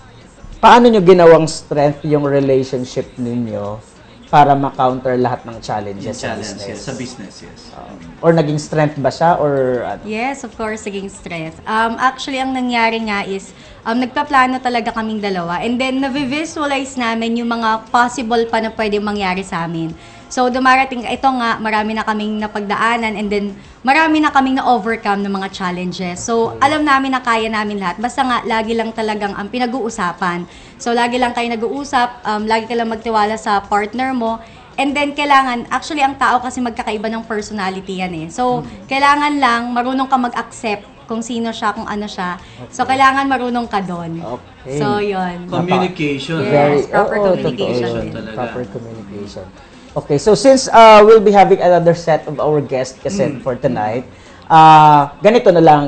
paano nyo ginawang strength yung relationship ninyo para ma-counter lahat ng challenges sa Challenge, business? yes, sa business, yes. Or naging strength ba siya? Or Yes, of course, naging stress. Actually, ang nangyari nga is, nagpaplano talaga kaming dalawa. And then, na-visualize namin yung mga possible pa na pwede mangyari sa amin. So, dumarating, ito nga, marami na kaming napagdaanan and then, marami na kaming na-overcome ng mga challenges. So, alam namin na kaya namin lahat. Basta nga, lagi lang talagang ang pinag-uusapan. So, lagi lang kayo nag-uusap, lagi ka lang magtiwala sa partner mo. And then, kailangan, actually, ang tao kasi magkakaiba ng personality yan eh. So, kailangan lang marunong ka mag-accept kung sino siya, kung ano siya. So, kailangan marunong ka doon. Okay. So, yun. Communication. Yes, proper communication totoo. din. Talaga. Proper communication. Okay, so since we'll be having another set of our guests kasi for tonight, ganito na lang,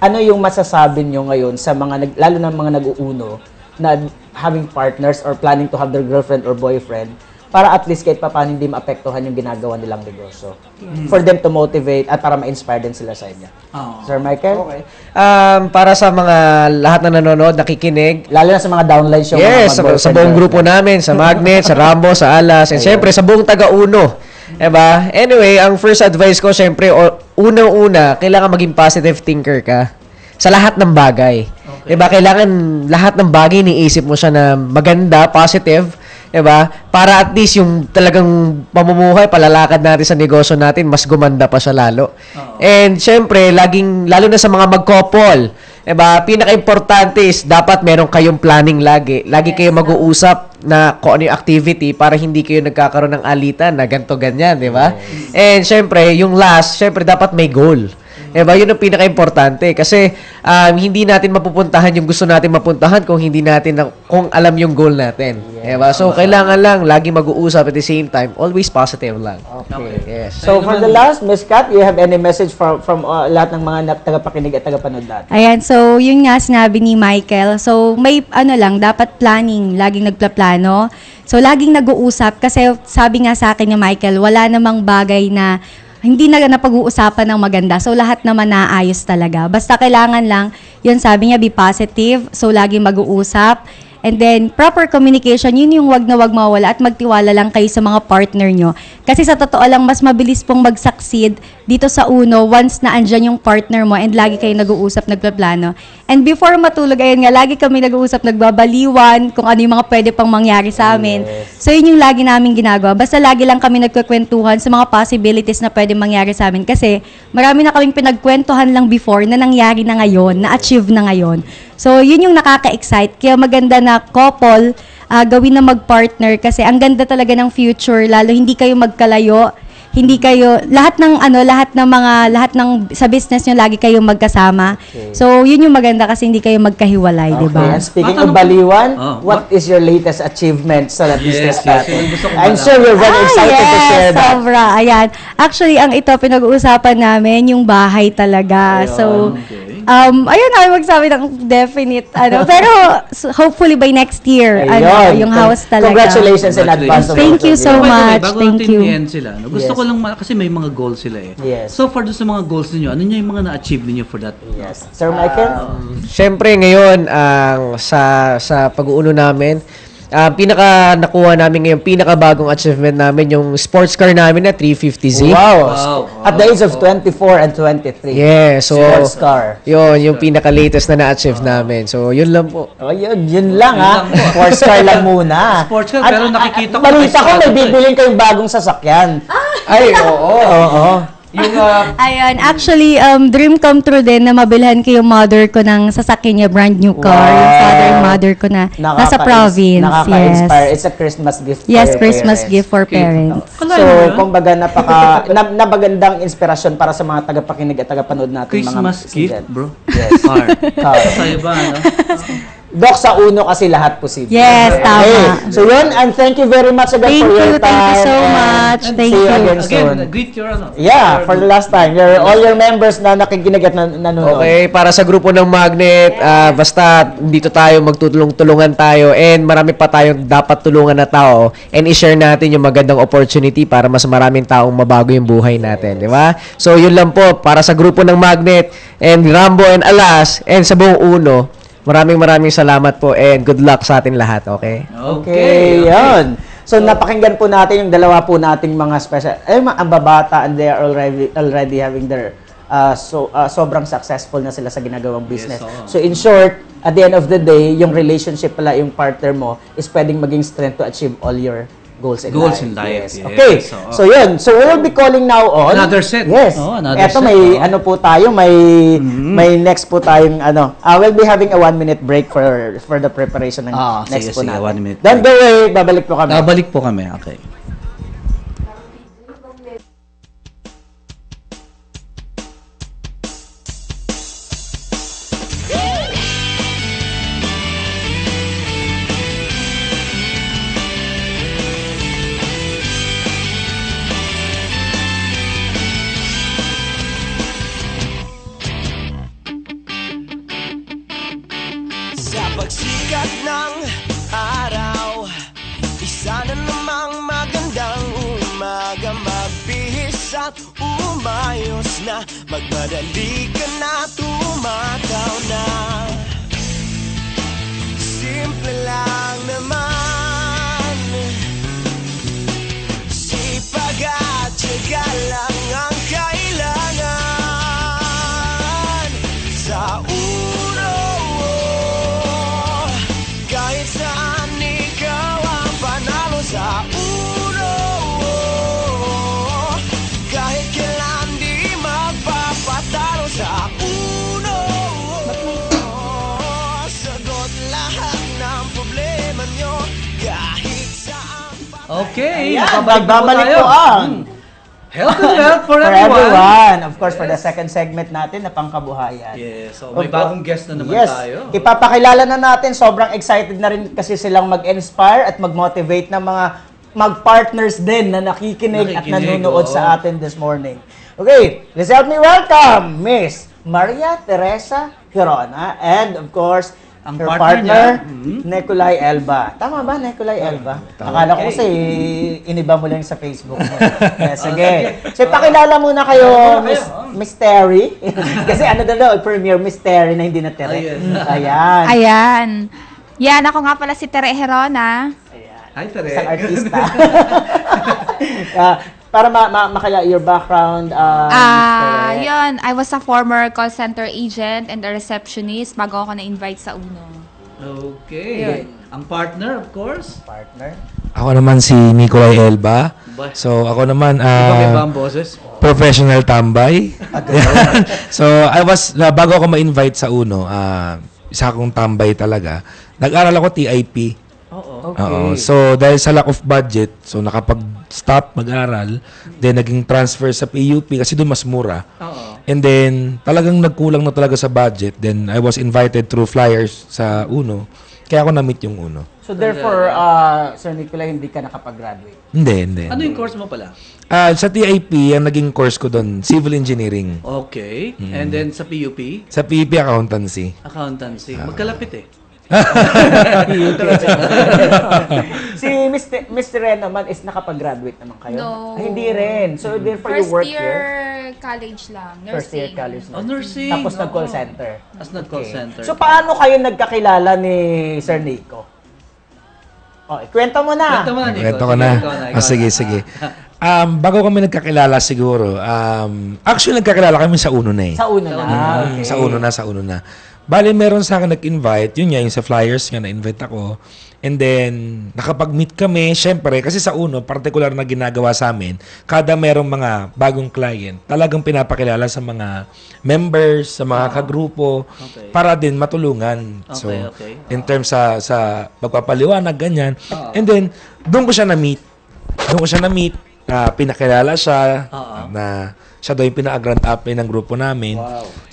ano yung masasabi nyo ngayon sa mga, lalo na mga nag-uuno, na having partners or planning to have their girlfriend or boyfriend, para at least kahit pa paano hindi maapektuhan yung ginagawa nilang negosyo. For them to motivate at para ma-inspire din sila sa inyo. Oh. Sir Michael? Okay. Para sa mga lahat na nanonood, nakikinig, Lalo na sa mga downlines yung yes, mga sa buong grupo namin, sa Magnet, sa Rambo, sa Alas, and syempre sa buong taga-Uno. Diba? Anyway, ang first advice ko, syempre, unang-una, kailangan maging positive thinker ka sa lahat ng bagay. Okay. Diba? Kailangan lahat ng bagay iniisip mo siya na maganda, positive, diba? Para at least yung talagang pamumuhay, palalakad natin sa negosyo natin, mas gumanda pa siya lalo. And syempre, lalo na sa mga mag-couple, diba? Pinaka-importante is dapat meron kayong planning lagi. Lagi kayo mag-uusap na kung ano yung activity para hindi kayo nagkakaroon ng alitan na ganto ganyan, diba? And syempre, yung last, syempre dapat may goal. Diba? Yun ang pinaka-importante. Kasi hindi natin mapupuntahan yung gusto natin mapuntahan kung hindi natin kung alam yung goal natin. Diba? So, kailangan lang lagi mag-uusap at the same time. Always positive lang. Okay. Yes. So, for the last, Miss Kat, you have any message from lahat ng mga tagapakinig at tagapanood natin? Ayan, so yun nga sinabi ni Michael. So may dapat planning, laging nagplaplano. So laging nag-uusap kasi sabi nga sa akin ni Michael, wala namang bagay na hindi na napag-uusapan ng maganda. So lahat naman naayos talaga. Basta kailangan lang, yun sabi niya, be positive. So laging mag-uusap. And then, proper communication, yun yung wag na wag mawala at magtiwala lang kayo sa mga partner nyo. Kasi sa totoo lang, mas mabilis pong mag-succeed dito sa UNO once na andyan yung partner mo and lagi kayo nag-uusap, nagpaplano. And before matulog, ayun nga, lagi kami nag-uusap, nagbabaliwan kung ano yung mga pwede pang mangyari sa amin. So, yun yung lagi namin ginagawa. Basta lagi lang kami nagkukwentuhan sa mga possibilities na pwede mangyari sa amin. Kasi marami na kaming pinagkwentuhan lang before na nangyari na ngayon, na-achieve na ngayon. So, yun yung nakaka-excite. Kaya maganda na couple, gawin na mag-partner kasi ang ganda talaga ng future, lalo hindi kayo magkalayo, hindi kayo lahat ng sa business nyo lagi kayong magkasama. So, yun yung maganda kasi hindi kayo magkahiwalay, di Okay, ba? and speaking Matanong of Baliwan, Oh, what is your latest achievement sa business yes, natin? gusto ko I'm malaman. sure you're very excited to share that. Sobra. Ayan. Actually, ang ito, pinag-uusapan namin yung bahay talaga. So, ayun na, magsabi ng definite, pero hopefully by next year, yung house talaga. Congratulations in advance. Thank you so By the way, much. bago Thank natin you. i-end sila, no? Gusto Yes. ko lang, kasi may mga goals sila eh. Yes. So far doon sa mga goals ninyo, ano nyo yung mga na-achieve ninyo for that? Yes. Sir Michael? Siyempre ngayon sa pag-uuno namin, pinaka nakuha namin ngayon, pinakabagong achievement namin yung sports car namin na 350Z. Wow. Wow. At the age of 24 and 23. Yeah, so Sports car. yun yung pinaka-latest na na-achieve namin. So yun lang po. Oh, yun lang ha. Sports car lang muna. Sports car, At- pero nakikita ko balita ko may sa- bibilin kayong bagong sasakyan. Ay, oo. Oo. Yung Ayun, actually, dream come true din na mabilhan ko yung mother ko ng sasakyan niya, brand new car. Wow. Yung father and mother ko na nasa province. Nakaka-inspire. Yes. It's a Christmas gift Yes, for your Christmas parents. gift for parents. So, kumbaga, napagandang inspirasyon para sa mga tagapakinig at tagapanood natin. Christmas mga gift, student. bro. Yes. Car. Car. Sa'yo ba, ano? Dok, sa uno kasi lahat posible. Yes, tama. Okay. So, yun. And thank you very much again for your time. Thank you so and much. Thank see you you. again soon. Again, greet your ano. Yeah, for the last time. All your members na nakikinig at nanonood. Okay, para sa grupo ng Magnet, basta dito tayo magtutulong-tulungan tayo and marami pa tayong dapat tulungan na tao and i-share natin yung magandang opportunity para mas maraming taong mabago yung buhay natin, di ba? So yun lang po para sa grupo ng Magnet and Rambo and Alas and sa buong Uno. Maraming salamat po and good luck sa atin lahat, okay? Okay, yun. So, napakinggan po natin yung dalawa po nating mga special, ang babata and they are already having their, sobrang successful na sila sa ginagawang business. So, in short, at the end of the day, yung relationship pala, yung partner mo, is pwedeng maging strength to achieve all your goals in life. Yes. Okay, so yun. So, we will be calling now on. Another set. Yes. Oh, another Eto, set. may Oh. ano po tayo, may next po tayong we'll be having a 1-minute break for the preparation ng next po sige, natin. 1 minute Don't go away, babalik po kami. Babalik po kami, okay. Sa pagsikat ng araw, isa na namang magandang umaga. Magbihis at umayos na, magmadali ka na, tumataw na. Simple lang naman, sipag at tiyaga lang ang kailangan. Sa uno, kahit saan ikaw ang panalo. Sa uno, kahit kailan di magpapatalo. Sa uno, sagot lahat ng problema nyo, kahit saan pa. Okay, Ayan, babalik babalik po ang Health and Wealth for for everyone. everyone. Of course, for the second segment natin na pangkabuhayan. Yes, so may Of- bagong guest na naman Yes. tayo. Ipapakilala na natin. Sobrang excited na rin kasi silang mag-inspire at mag-motivate ng mga mag-partners din na nakikinig at Nakikinig, nanonood oo. sa atin this morning. Okay, let's help me welcome Miss Maria Teresa Girona and of course, Ang her partner partner, Nicolay Elba. Tama ba, Nicolay Elba? Akala ko kasi iniba mo lang sa Facebook mo. Yes, sige. So, pakilala muna kayo, Miss Terry. Kasi ano daw, premiere Miss Terry na hindi na Tere. Ayan. Ayan. Yan, ako nga pala si Tere Herona. Hi, Tere. Isang artista. Para makala your background, Miss Tere. Yun, I was a former call center agent and a receptionist bago ako na-invite sa Uno. Okay. Ang partner, of course. Partner. Ako naman si Nicolay Elba. So ako naman Iba ang boses. professional tambay. So I was bago ako ma-invite sa Uno, isa akong tambay talaga. Nag-aral ako TIP. Oo. Okay. Oo. So, dahil sa lack of budget, so nakapag-stop mag-aral, then naging transfer sa PUP kasi doon mas mura. Oo. And then, talagang nagkulang na talaga sa budget. Then, I was invited through flyers sa UNO. Kaya ako na-meet yung UNO. So therefore, Sir Nicola, hindi ka nakapag-graduate. Hindi. Ano yung course mo pala? Sa TIP, ang naging course ko doon, Civil Engineering. Okay. And then sa PUP? Sa PUP, Accountancy. Accountancy. Magkalapit eh. Si Mr. Ren naman is nakapag-graduate naman kayo? No. Hindi rin. So therefore, you First work year here? college lang. Nursing. First year college. Oh, nursing. Tapos nag-call Oo. center. Tapos nag-call center. So paano kayo nagkakilala ni Sir Nico? Oh, ikwento mo na. Kwento mo na, Nico. Kwento ko Sige, na. ikaw ikaw Sige. Bago kami nagkakilala siguro, actually nagkakilala kami sa UNO na eh. Sa una na. Okay. Sa uno na. Bale, meron sa akin nag-invite, yun nga, yung sa flyers nga, na-invite ako. And then, nakapag-meet kami, syempre, kasi sa UNO, particular na ginagawa sa amin, kada merong mga bagong client, talagang pinapakilala sa mga members, sa mga kagrupo, para din matulungan. So, in terms sa magpapaliwanag, ganyan. And then, doon ko siya na-meet. Pinakilala siya, na siya daw yung pinaka-grand up ng grupo namin.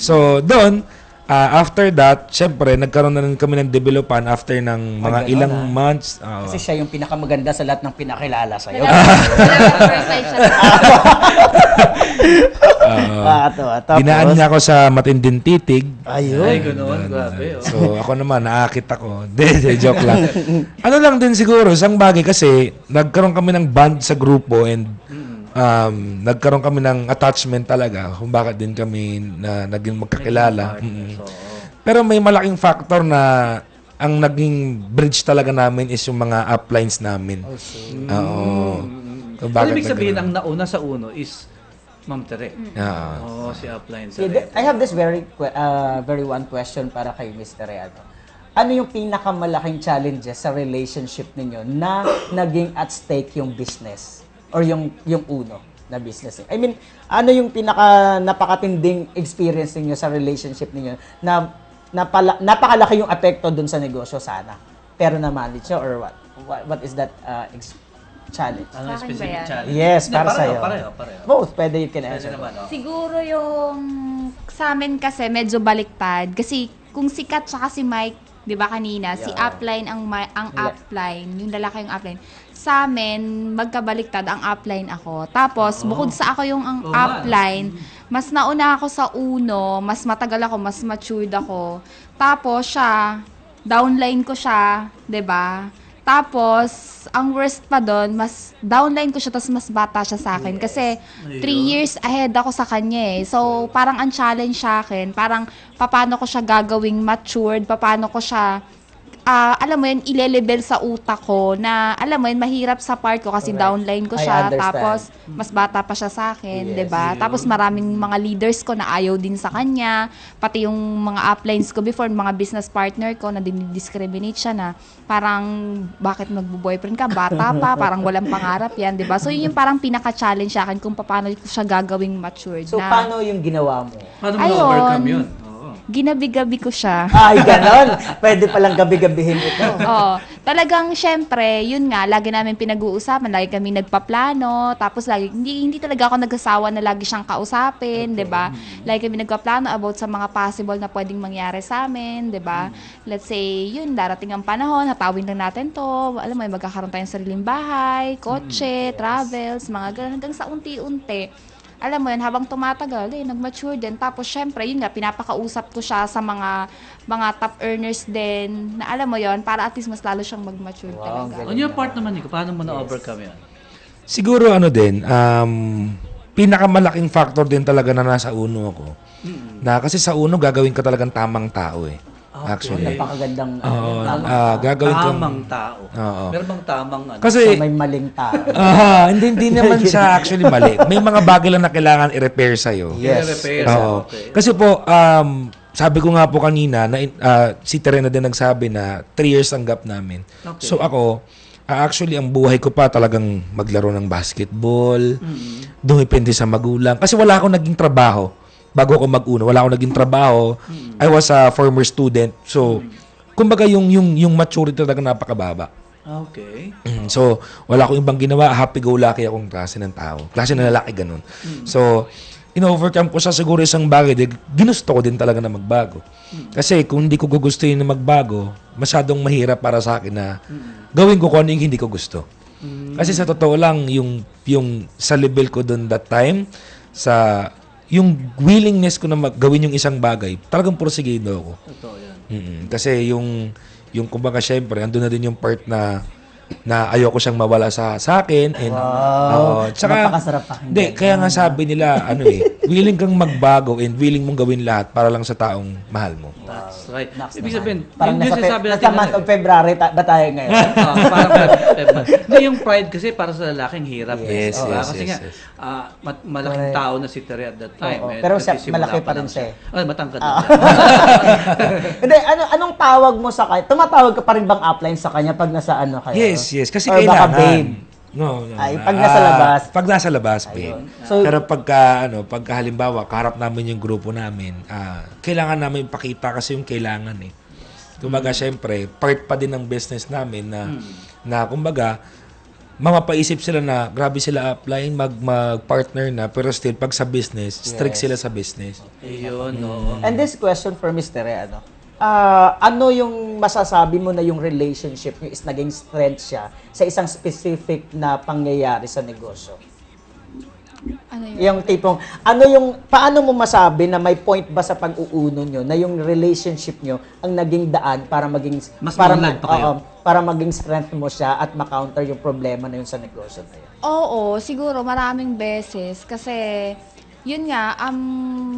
So, doon, after that, syempre, nagkaroon na rin kami ng developan after ng mga ilang months. Kasi siya yung pinakamaganda sa lahat ng pinakilala sa'yo. Dinaan niya ako sa matinding titig. Ayun. Ay, ganoon. Grabe. Oh. So, ako naman, naakit ako. Hindi, joke lang. Ano lang din siguro, isang bagay kasi, nagkaroon kami ng band sa grupo and nagkaroon kami ng attachment talaga kung bakit din kami na naging magkakilala. Pero may malaking factor na ang naging bridge talaga namin is yung mga uplines namin. Oo. Kung bakit Ibig sabihin, nagkaroon. ang nauna sa UNO is Ma'am Tere. Oo, si upline sa I have this very one question para kay Mr. Reado. Ano yung pinakamalaking challenges sa relationship ninyo na naging at stake yung business? Or yung UNO na business. I mean, ano yung napakatinding experience niyo sa relationship niyo na napakalaki yung apekto dun sa negosyo sana. Pero na-manage siya or what? What is that challenge? Ano Sa akin ba specific yan? challenge? Yes, para sa'yo. Pareho. Both, pwede you can Pwede answer. naman, oh. Siguro yung sa amin kasi medyo baliktad. Kasi kung si Kat tsaka si Mike, di ba kanina, si upline ang upline, yung lalaki yung upline. Sa amin, magkabaliktad ang upline ako. Tapos, bukod sa ako yung upline, mas nauna ako sa UNO, mas matagal ako, mas matured ako. Tapos siya, downline ko siya, 'di ba? Tapos, ang worst pa doon, mas downline ko siya, tapos mas bata siya sa akin. Kasi 3 years ahead ako sa kanya eh. So, parang ang challenge sa akin, parang paano ko siya gagawing matured, paano ko siya alam mo yun, ile-level sa utak ko na, alam mo yun, mahirap sa part ko kasi downline ko I siya. understand. Tapos, mas bata pa siya sa akin, 'di ba? Tapos, maraming mga leaders ko na ayaw din sa kanya. Pati yung mga uplines ko before, mga business partner ko na dinidiscriminate siya na parang, bakit magbo-boyfriend ka? Bata pa, parang walang pangarap yan, 'di ba? So, yun yung parang pinaka-challenge sa akin kung paano ko siya gagawing matured. So, na, paano yung ginawa mo? Paano mo Ayun. na-overcome yun? ginabi-gabi ko siya. Ay, ganon. Pwede palang gabi-gabihin ito. Oo. Talagang, syempre, yun nga, lagi namin pinag-uusapan, lagi kami nagpaplano, tapos lagi, hindi talaga ako nagsasawa na lagi siyang kausapin, 'di ba? Lagi kami nagpaplano about sa mga possible na pwedeng mangyari sa amin, 'di ba? Let's say, yun, darating ang panahon, hatawin lang natin 'to, alam mo, magkakaroon tayong sariling bahay, kotse, travels, mga ganun, hanggang sa unti-unti. Alam mo yun, habang tumatagal, nag-mature din. Tapos, syempre, yun nga, pinapakausap ko siya sa mga top earners din, na alam mo yun, para at least mas lalo siyang mag-mature talaga. On your part naman, Nico, paano mo na-overcome yun? Siguro pinakamalaking factor din talaga na nasa UNO ako. Na kasi sa UNO, gagawin ka talagang tamang tao eh. Actually. Napakagandang gagawin ko. Tamang tao. Meron bang tamang ano? Kasi, may maling tao. hindi naman siya actually mali. May mga bagay lang na kailangan i-repair sa'yo. Yes. I-repair. Okay. Kasi po, sabi ko nga po kanina, na, si Terena din nagsabi na 3 years ang gap namin. Okay. So ako, actually, ang buhay ko pa talagang maglaro ng basketball, dumipende sa magulang. Kasi wala akong naging trabaho. Bago ako mag-UNO, wala akong naging trabaho. I was a former student. So, kumbaga yung maturity talaga napakababa. Okay. So, wala akong ibang ginawa. Happy-go-lucky akong klase ng tao. Klase ng lalaki, ganun. So, in-overcome ko sa siguro isang bagay. Ginusto ko din talaga na magbago. Kasi kung hindi ko gugustuhin na magbago, masyadong mahirap para sa akin na gawin ko kung ano yung hindi ko gusto. Kasi sa totoo lang, yung sa level ko doon that time, yung willingness ko na gawin yung isang bagay, talagang porsigido ako. Totoo yan. Kasi yung kumbaga syempre, andun na din yung part na ayoko siyang mawala sa akin. And, tsaka, Napakasarap pakinggan. hindi, kaya nga sabi nila, willing kang magbago and willing mong gawin lahat para lang sa taong mahal mo. That's right. Naks Ibig naman. sabihin, Parang yung sinasabi natin nasa month of February ba tayo ngayon? parang hindi, yung pride kasi para sa lalaking hirap. Yes, Kasi nga, yes. malaking tao na si Tere at that time. Oo, pero nagsisimula malaki pa pa lang rin siya. Ay, matangkad na. Hindi, anong tawag mo sa kanya? Tumatawag ka pa rin bang upline sa kanya pag nasa kayo? Yes. Kasi Or baka kailangan. babe? No. Ay, pag nasa labas? Pag nasa labas, babe. So, Pero pagka halimbawa, kaharap namin yung grupo namin, kailangan namin ipakita kasi yung kailangan eh. Kumbaga, syempre, part pa din ng business namin na kumbaga, mapapaisip sila na grabe sila upline, mag-partner na, pero still, pag sa business, strict sila sa business. Ayun, no. and this question for Mr. Re, ano yung masasabi mo na yung relationship niyo is naging strength siya sa isang specific na pangyayari sa negosyo? Ano yun? Yung tipong, paano mo masabi na may point ba sa pag-uuno nyo na yung relationship nyo ang naging daan para maging, Mas para, maunlad pa kayo? para maging strength mo siya at makounter yung problema na yun sa negosyo na yun? Oo, siguro maraming beses kasi yun nga,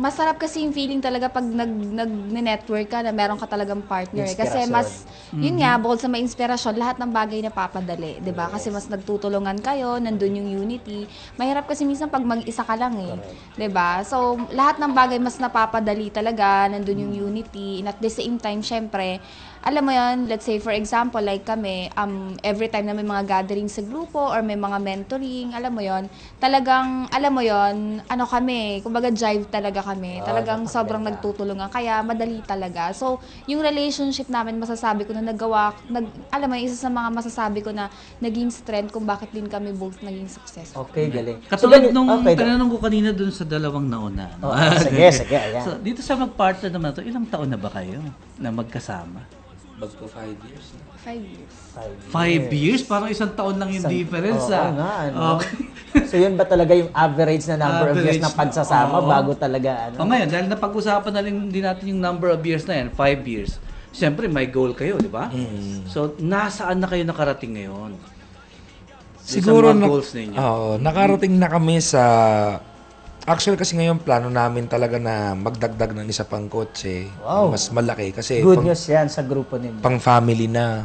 masarap kasi yung feeling talaga pag nag-network ka na meron ka talagang partner. Kasi mas, yun nga, bukod sa may inspirasyon, lahat ng bagay na papadali, 'di ba? Kasi mas nagtutulungan kayo, nandun yung unity. Mahirap kasi minsan pag mag-isa ka lang eh, 'di ba? So, lahat ng bagay mas napapadali talaga, nandun yung unity. And at the same time, syempre, alam mo yun, let's say for example, like kami, every time na may mga gathering sa grupo or may mga mentoring, alam mo yun, talagang, alam mo yun, kumbaga jive talaga kami. Talagang sobrang nagtutulungan, kaya madali talaga. So, yung relationship namin, masasabi ko na alam mo, isa sa mga masasabi ko na naging strength kung bakit din kami both naging successful. Okay, galing. Katulad nung tinanong ko kanina dun sa dalawang nauna. No? Sige, ayan. So, dito sa mag-partner naman to, ilang taon na ba kayo na magkasama? Magko 5 years. 5 years. 5 years? Parang isang taon lang yung difference. Okay. So yun ba talaga yung average na number of years na pagsasama bago talaga Ngayon, dahil napag-usapan na rin din natin yung number of years na yan, 5 years. Siyempre, may goal kayo, di ba? So, nasaan na kayo nakarating ngayon? Siguro sa mga goals ninyo. Nakarating na kami sa actually kasi ngayon plano namin talaga na magdagdag ng isa pang kotse. Wow. Mas malaki kasi Good news yan sa grupo ninyo. pang family na.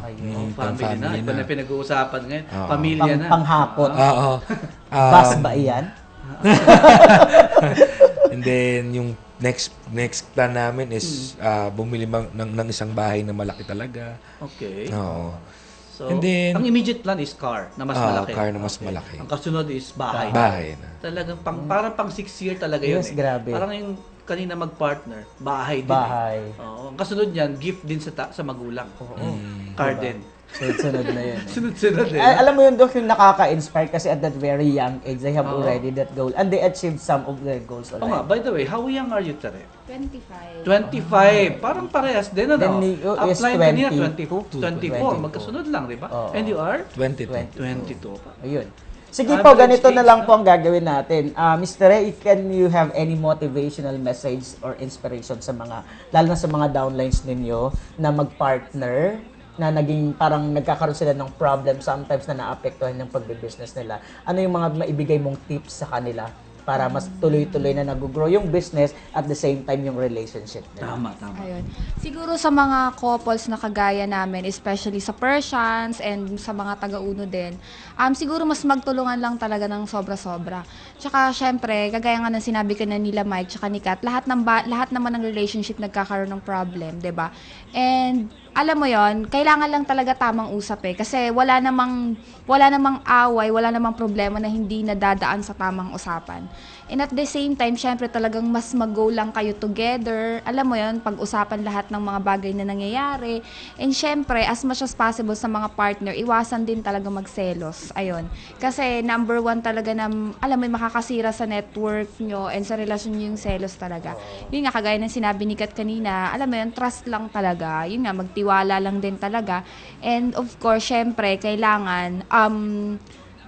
Family na. Iba na pinag-uusapan ngayon. Pamilya na. Panghapon. Oo. Bus ba iyan? And then yung next plan namin is bumili ng isang bahay na malaki talaga. Okay. Oo. So, And then, ang immediate plan is car na mas malaki. Car na mas malaki. Ang kasunod is bahay. Bahay na. Talagang parang pang 6 year talaga yun. Yes, grabe. Parang yung kanina mag-partner, bahay din. Bahay. Oo. Ang kasunod niyan, gift din sa magulang. Car din. Sunod na yun. Sunod-sunod Alam mo yun, Doc, yung nakaka-inspire kasi at that very young age, they have already that goal. And they achieved some of their goals already. By the way, how young are you, Tere? 25. 25. Parang parehas din, ano? Then you is Upline kanina, 22. 24. Magkasunod lang, di ba? And you are? 22. 22. Ayun. Sige po, ganito na lang po ang gagawin natin. Mr. Ray, can you have any motivational message or inspiration sa mga, lalo na sa mga downlines ninyo na mag-partner, na naging parang nagkakaroon sila ng problem sometimes na naapektuhan ng pagbe-business nila. Ano yung mga maibigay mong tips sa kanila para mas tuloy-tuloy na nag-grow yung business at the same time yung relationship nila? Tama. Ayun. Siguro sa mga couples na kagaya namin, especially sa Persians and sa mga taga-uno din, siguro mas magtulungan lang talaga ng sobra-sobra. Tsaka syempre, kagaya nga ng sinabi ko na nila Mike tsaka ni Kat, lahat naman ng relationship nagkakaroon ng problem, 'di ba? And alam mo yon, kailangan lang talaga tamang usap kasi wala namang away, wala namang problema na hindi nadadaan sa tamang usapan. And at the same time, syempre talagang mas mag-go lang kayo together. Alam mo yun, pag-usapan lahat ng mga bagay na nangyayari. And syempre, as much as possible sa mga partner, iwasan din talaga magselos. Ayun. Kasi number one talaga na, alam mo, makakasira sa network nyo and sa relasyon nyo yung selos talaga. Yun nga, kagaya ng sinabi ni Kat kanina, alam mo yun, trust lang talaga. Yun nga, magtiwala lang din talaga. And of course, syempre, kailangan,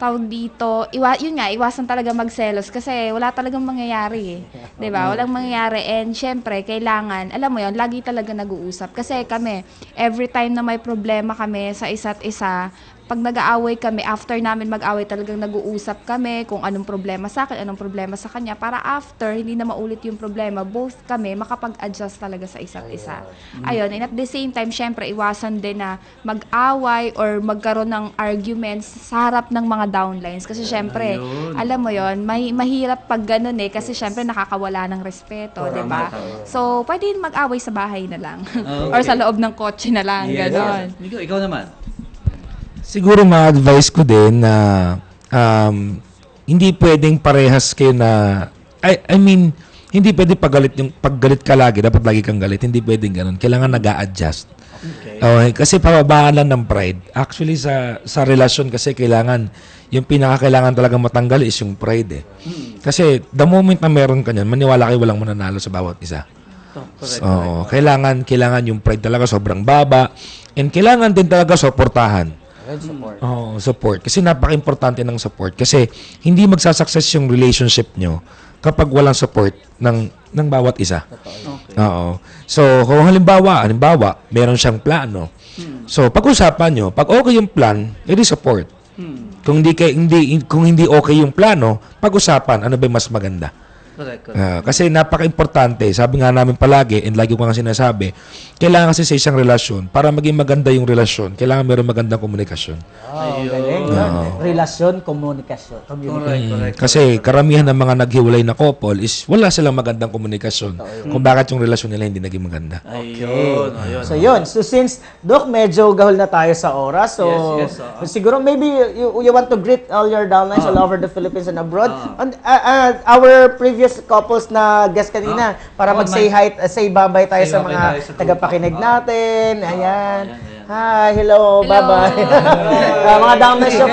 tawag dito, yun nga, iwasan talaga magselos kasi wala talagang mangyayari eh. 'Di ba? Walang mangyayari and syempre kailangan, alam mo 'yon, lagi talaga nag-uusap kasi kami every time na may problema kami sa isa't isa, pag nag-aaway kami, after namin mag-away talagang nag-uusap kami kung anong problema sa akin, anong problema sa kanya para after hindi na maulit yung problema, both kami makapag-adjust talaga sa isa't isa. Ayun, and at the same time, syempre iwasan din na mag-away or magkaroon ng arguments sa harap ng mga downlines kasi syempre, alam mo yon, mahirap pag ganun eh kasi syempre nakakawala ng respeto, 'di ba? So, pwede mag-away sa bahay na lang or sa loob ng kotse na lang, gano'n. Ikaw naman. Siguro ma-advise ko din na hindi pwedeng parehas kayo na I mean, hindi pwedeng paggalit ka lagi, dapat lagi kang galit. Hindi pwedeng ganun. Kailangan nag-a-adjust. Okay, kasi pababaan lang ng pride. Actually sa relasyon kasi kailangan yung pinakakailangan talaga matanggal is yung pride eh. Kasi the moment na meron ka niyan, maniwala kayo walang mananalo sa bawat isa. So, kailangan yung pride talaga sobrang baba and kailangan din talaga suportahan. Support. Kasi napaka-importante ng support. Kasi hindi magsasucess yung relationship nyo kapag walang support ng bawat isa. Oo. So, kung halimbawa, meron siyang plano. So, pag-usapan nyo, pag okay yung plan, edi support. Kung hindi okay yung plano, pag-usapan, ano ba yung mas maganda? Correct. Kasi napaka-importante, sabi nga namin palagi, and lagi ko nga sinasabi, kailangan kasi sa isang relasyon, para maging maganda yung relasyon, kailangan meron magandang komunikasyon. Galing. Relasyon, komunikasyon. Correct. Kasi karamihan ng mga naghiwalay na couple is wala silang magandang komunikasyon kung bakit yung relasyon nila hindi naging maganda. Ayun. So yun. So since, Doc, medyo gahol na tayo sa oras. So siguro maybe you want to greet all your downlines all over the Philippines and abroad. And, our previous couples na guest kanina para mag-say hi, say bye-bye tayo sa mga tagapakinig natin. Ayan. Hi, hello, bye-bye. Mga downlines yung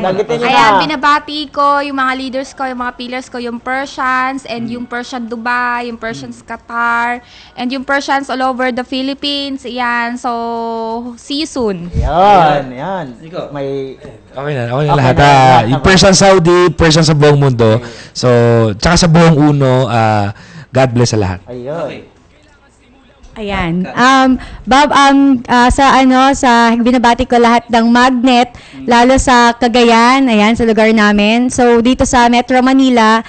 nagitin nyo na. Ayan, binabati ko yung mga leaders ko, yung mga pillars ko, yung Persians, and yung Persian Dubai, yung Persians Qatar, and yung Persians all over the Philippines. Ayan, so, see you soon. Yan. May... Okay na lahat. Yung Persian Saudi, Persian sa buong mundo. So, tsaka sa buong uno, God bless sa lahat. Ayun. Ayan. Bob, sa binabati ko lahat ng Magnet, lalo sa Cagayan, ayan, sa lugar namin. So, dito sa Metro Manila,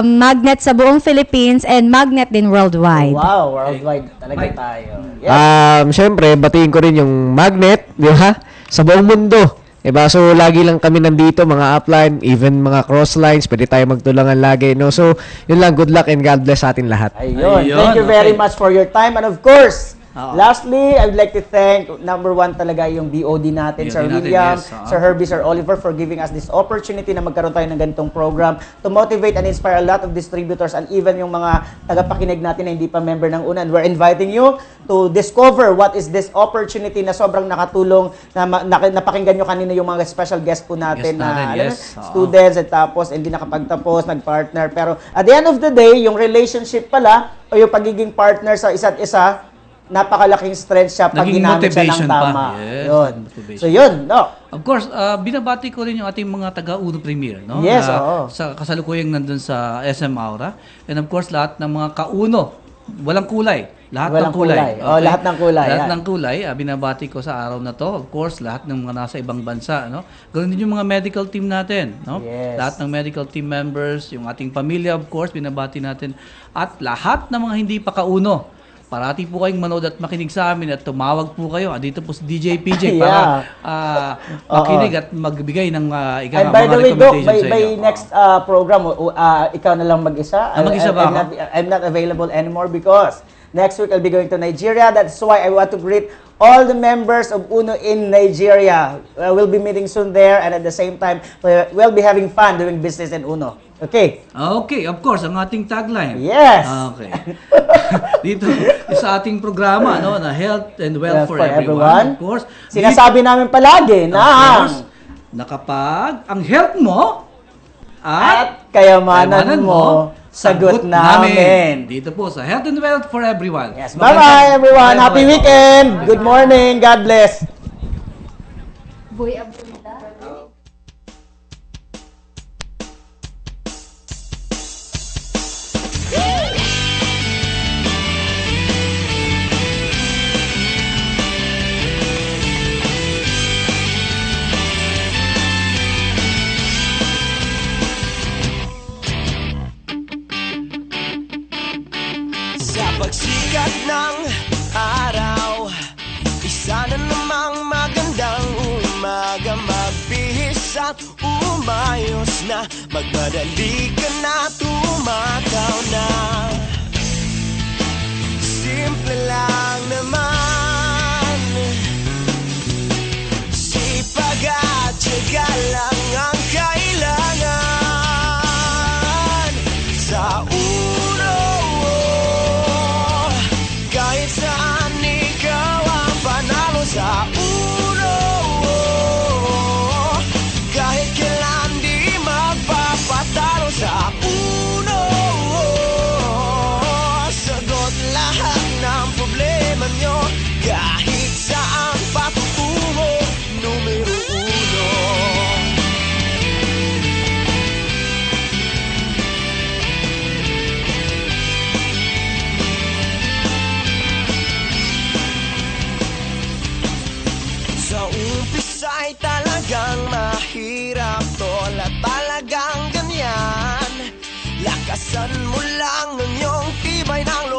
Magnet sa buong Philippines and Magnet din worldwide. Wow, worldwide talaga tayo. Yes. Siyempre, batiin ko rin yung Magnet, di ba? Sa buong mundo. Diba? So, lagi lang kami nandito, mga upline, even mga crosslines, pwede tayo magtulungan lagi, no? So, yun lang, good luck and God bless sa atin lahat. Ayun. Thank you very much for your time. And of course, lastly, I would like to thank, number one talaga yung BOD natin, Sir William, Sir Herbie, Sir Oliver, for giving us this opportunity na magkaroon tayo ng ganitong program to motivate and inspire a lot of distributors and even yung mga tagapakinig natin na hindi pa member ng UNA. And we're inviting you to discover what is this opportunity na sobrang nakatulong, na napakinggan nyo kanina yung mga special guest po natin na students at tapos hindi nakapagtapos, nag-partner. Pero at the end of the day, yung relationship pala o yung pagiging partner sa isa't isa, napakalaking strength siya pag ginamit siya ng tama. Yes, yun. So yun, no? Of course, binabati ko rin yung ating mga taga-Uno Premier, no? Yes, sa kasalukuyang nandun sa SM Aura. And of course, lahat ng mga ka-Uno, walang kulay. Lahat ng kulay. Okay? Lahat ng kulay. Lahat ng kulay, binabati ko sa araw na to. Of course, lahat ng mga nasa ibang bansa, no? Ganoon din yung mga medical team natin, no? Yes. Lahat ng medical team members, yung ating pamilya, of course, binabati natin. At lahat ng mga hindi pa ka-Uno, parati po kayong manood at makinig sa amin at tumawag po kayo. Dito po si DJ PJ para makinig at magbigay ng and by the way, Doc, by next program, ikaw na lang mag-isa. Mag-isa ba ako? I'm not available anymore because next week I'll be going to Nigeria. That's why I want to greet all the members of UNO in Nigeria. We'll be meeting soon there and at the same time, we'll be having fun doing business in UNO. Okay. Okay, of course, ang ating tagline. Yes. Okay. Dito sa ating programa, no, na health and wealth Health for everyone. Of course. Sinasabi namin palagi na na kapag ang health mo at kayamanan mo, sagot namin. Dito po sa Health and Wealth for Everyone. Yes. Bye-bye everyone. Happy weekend. Good morning. God bless. Boy, abunda. Sa pagsikat ng araw, isa na namang magandang umaga. Magbihis at umayos na, magmadali ka na, tumataw na. Simple lang naman, sipag at tiyaga lang ang kailangan. Sa uno, kahit saan ikaw ang panalo. Sa uno, kahit kailan di magpapatalo. Sa uno, sagot lahat ng problema nyo, kahit saan patutungo, numero uno. Sa umpisa'y talagang mahirap, tol, at talagang ganyan. Lakasan mo lang ang iyong tibay ng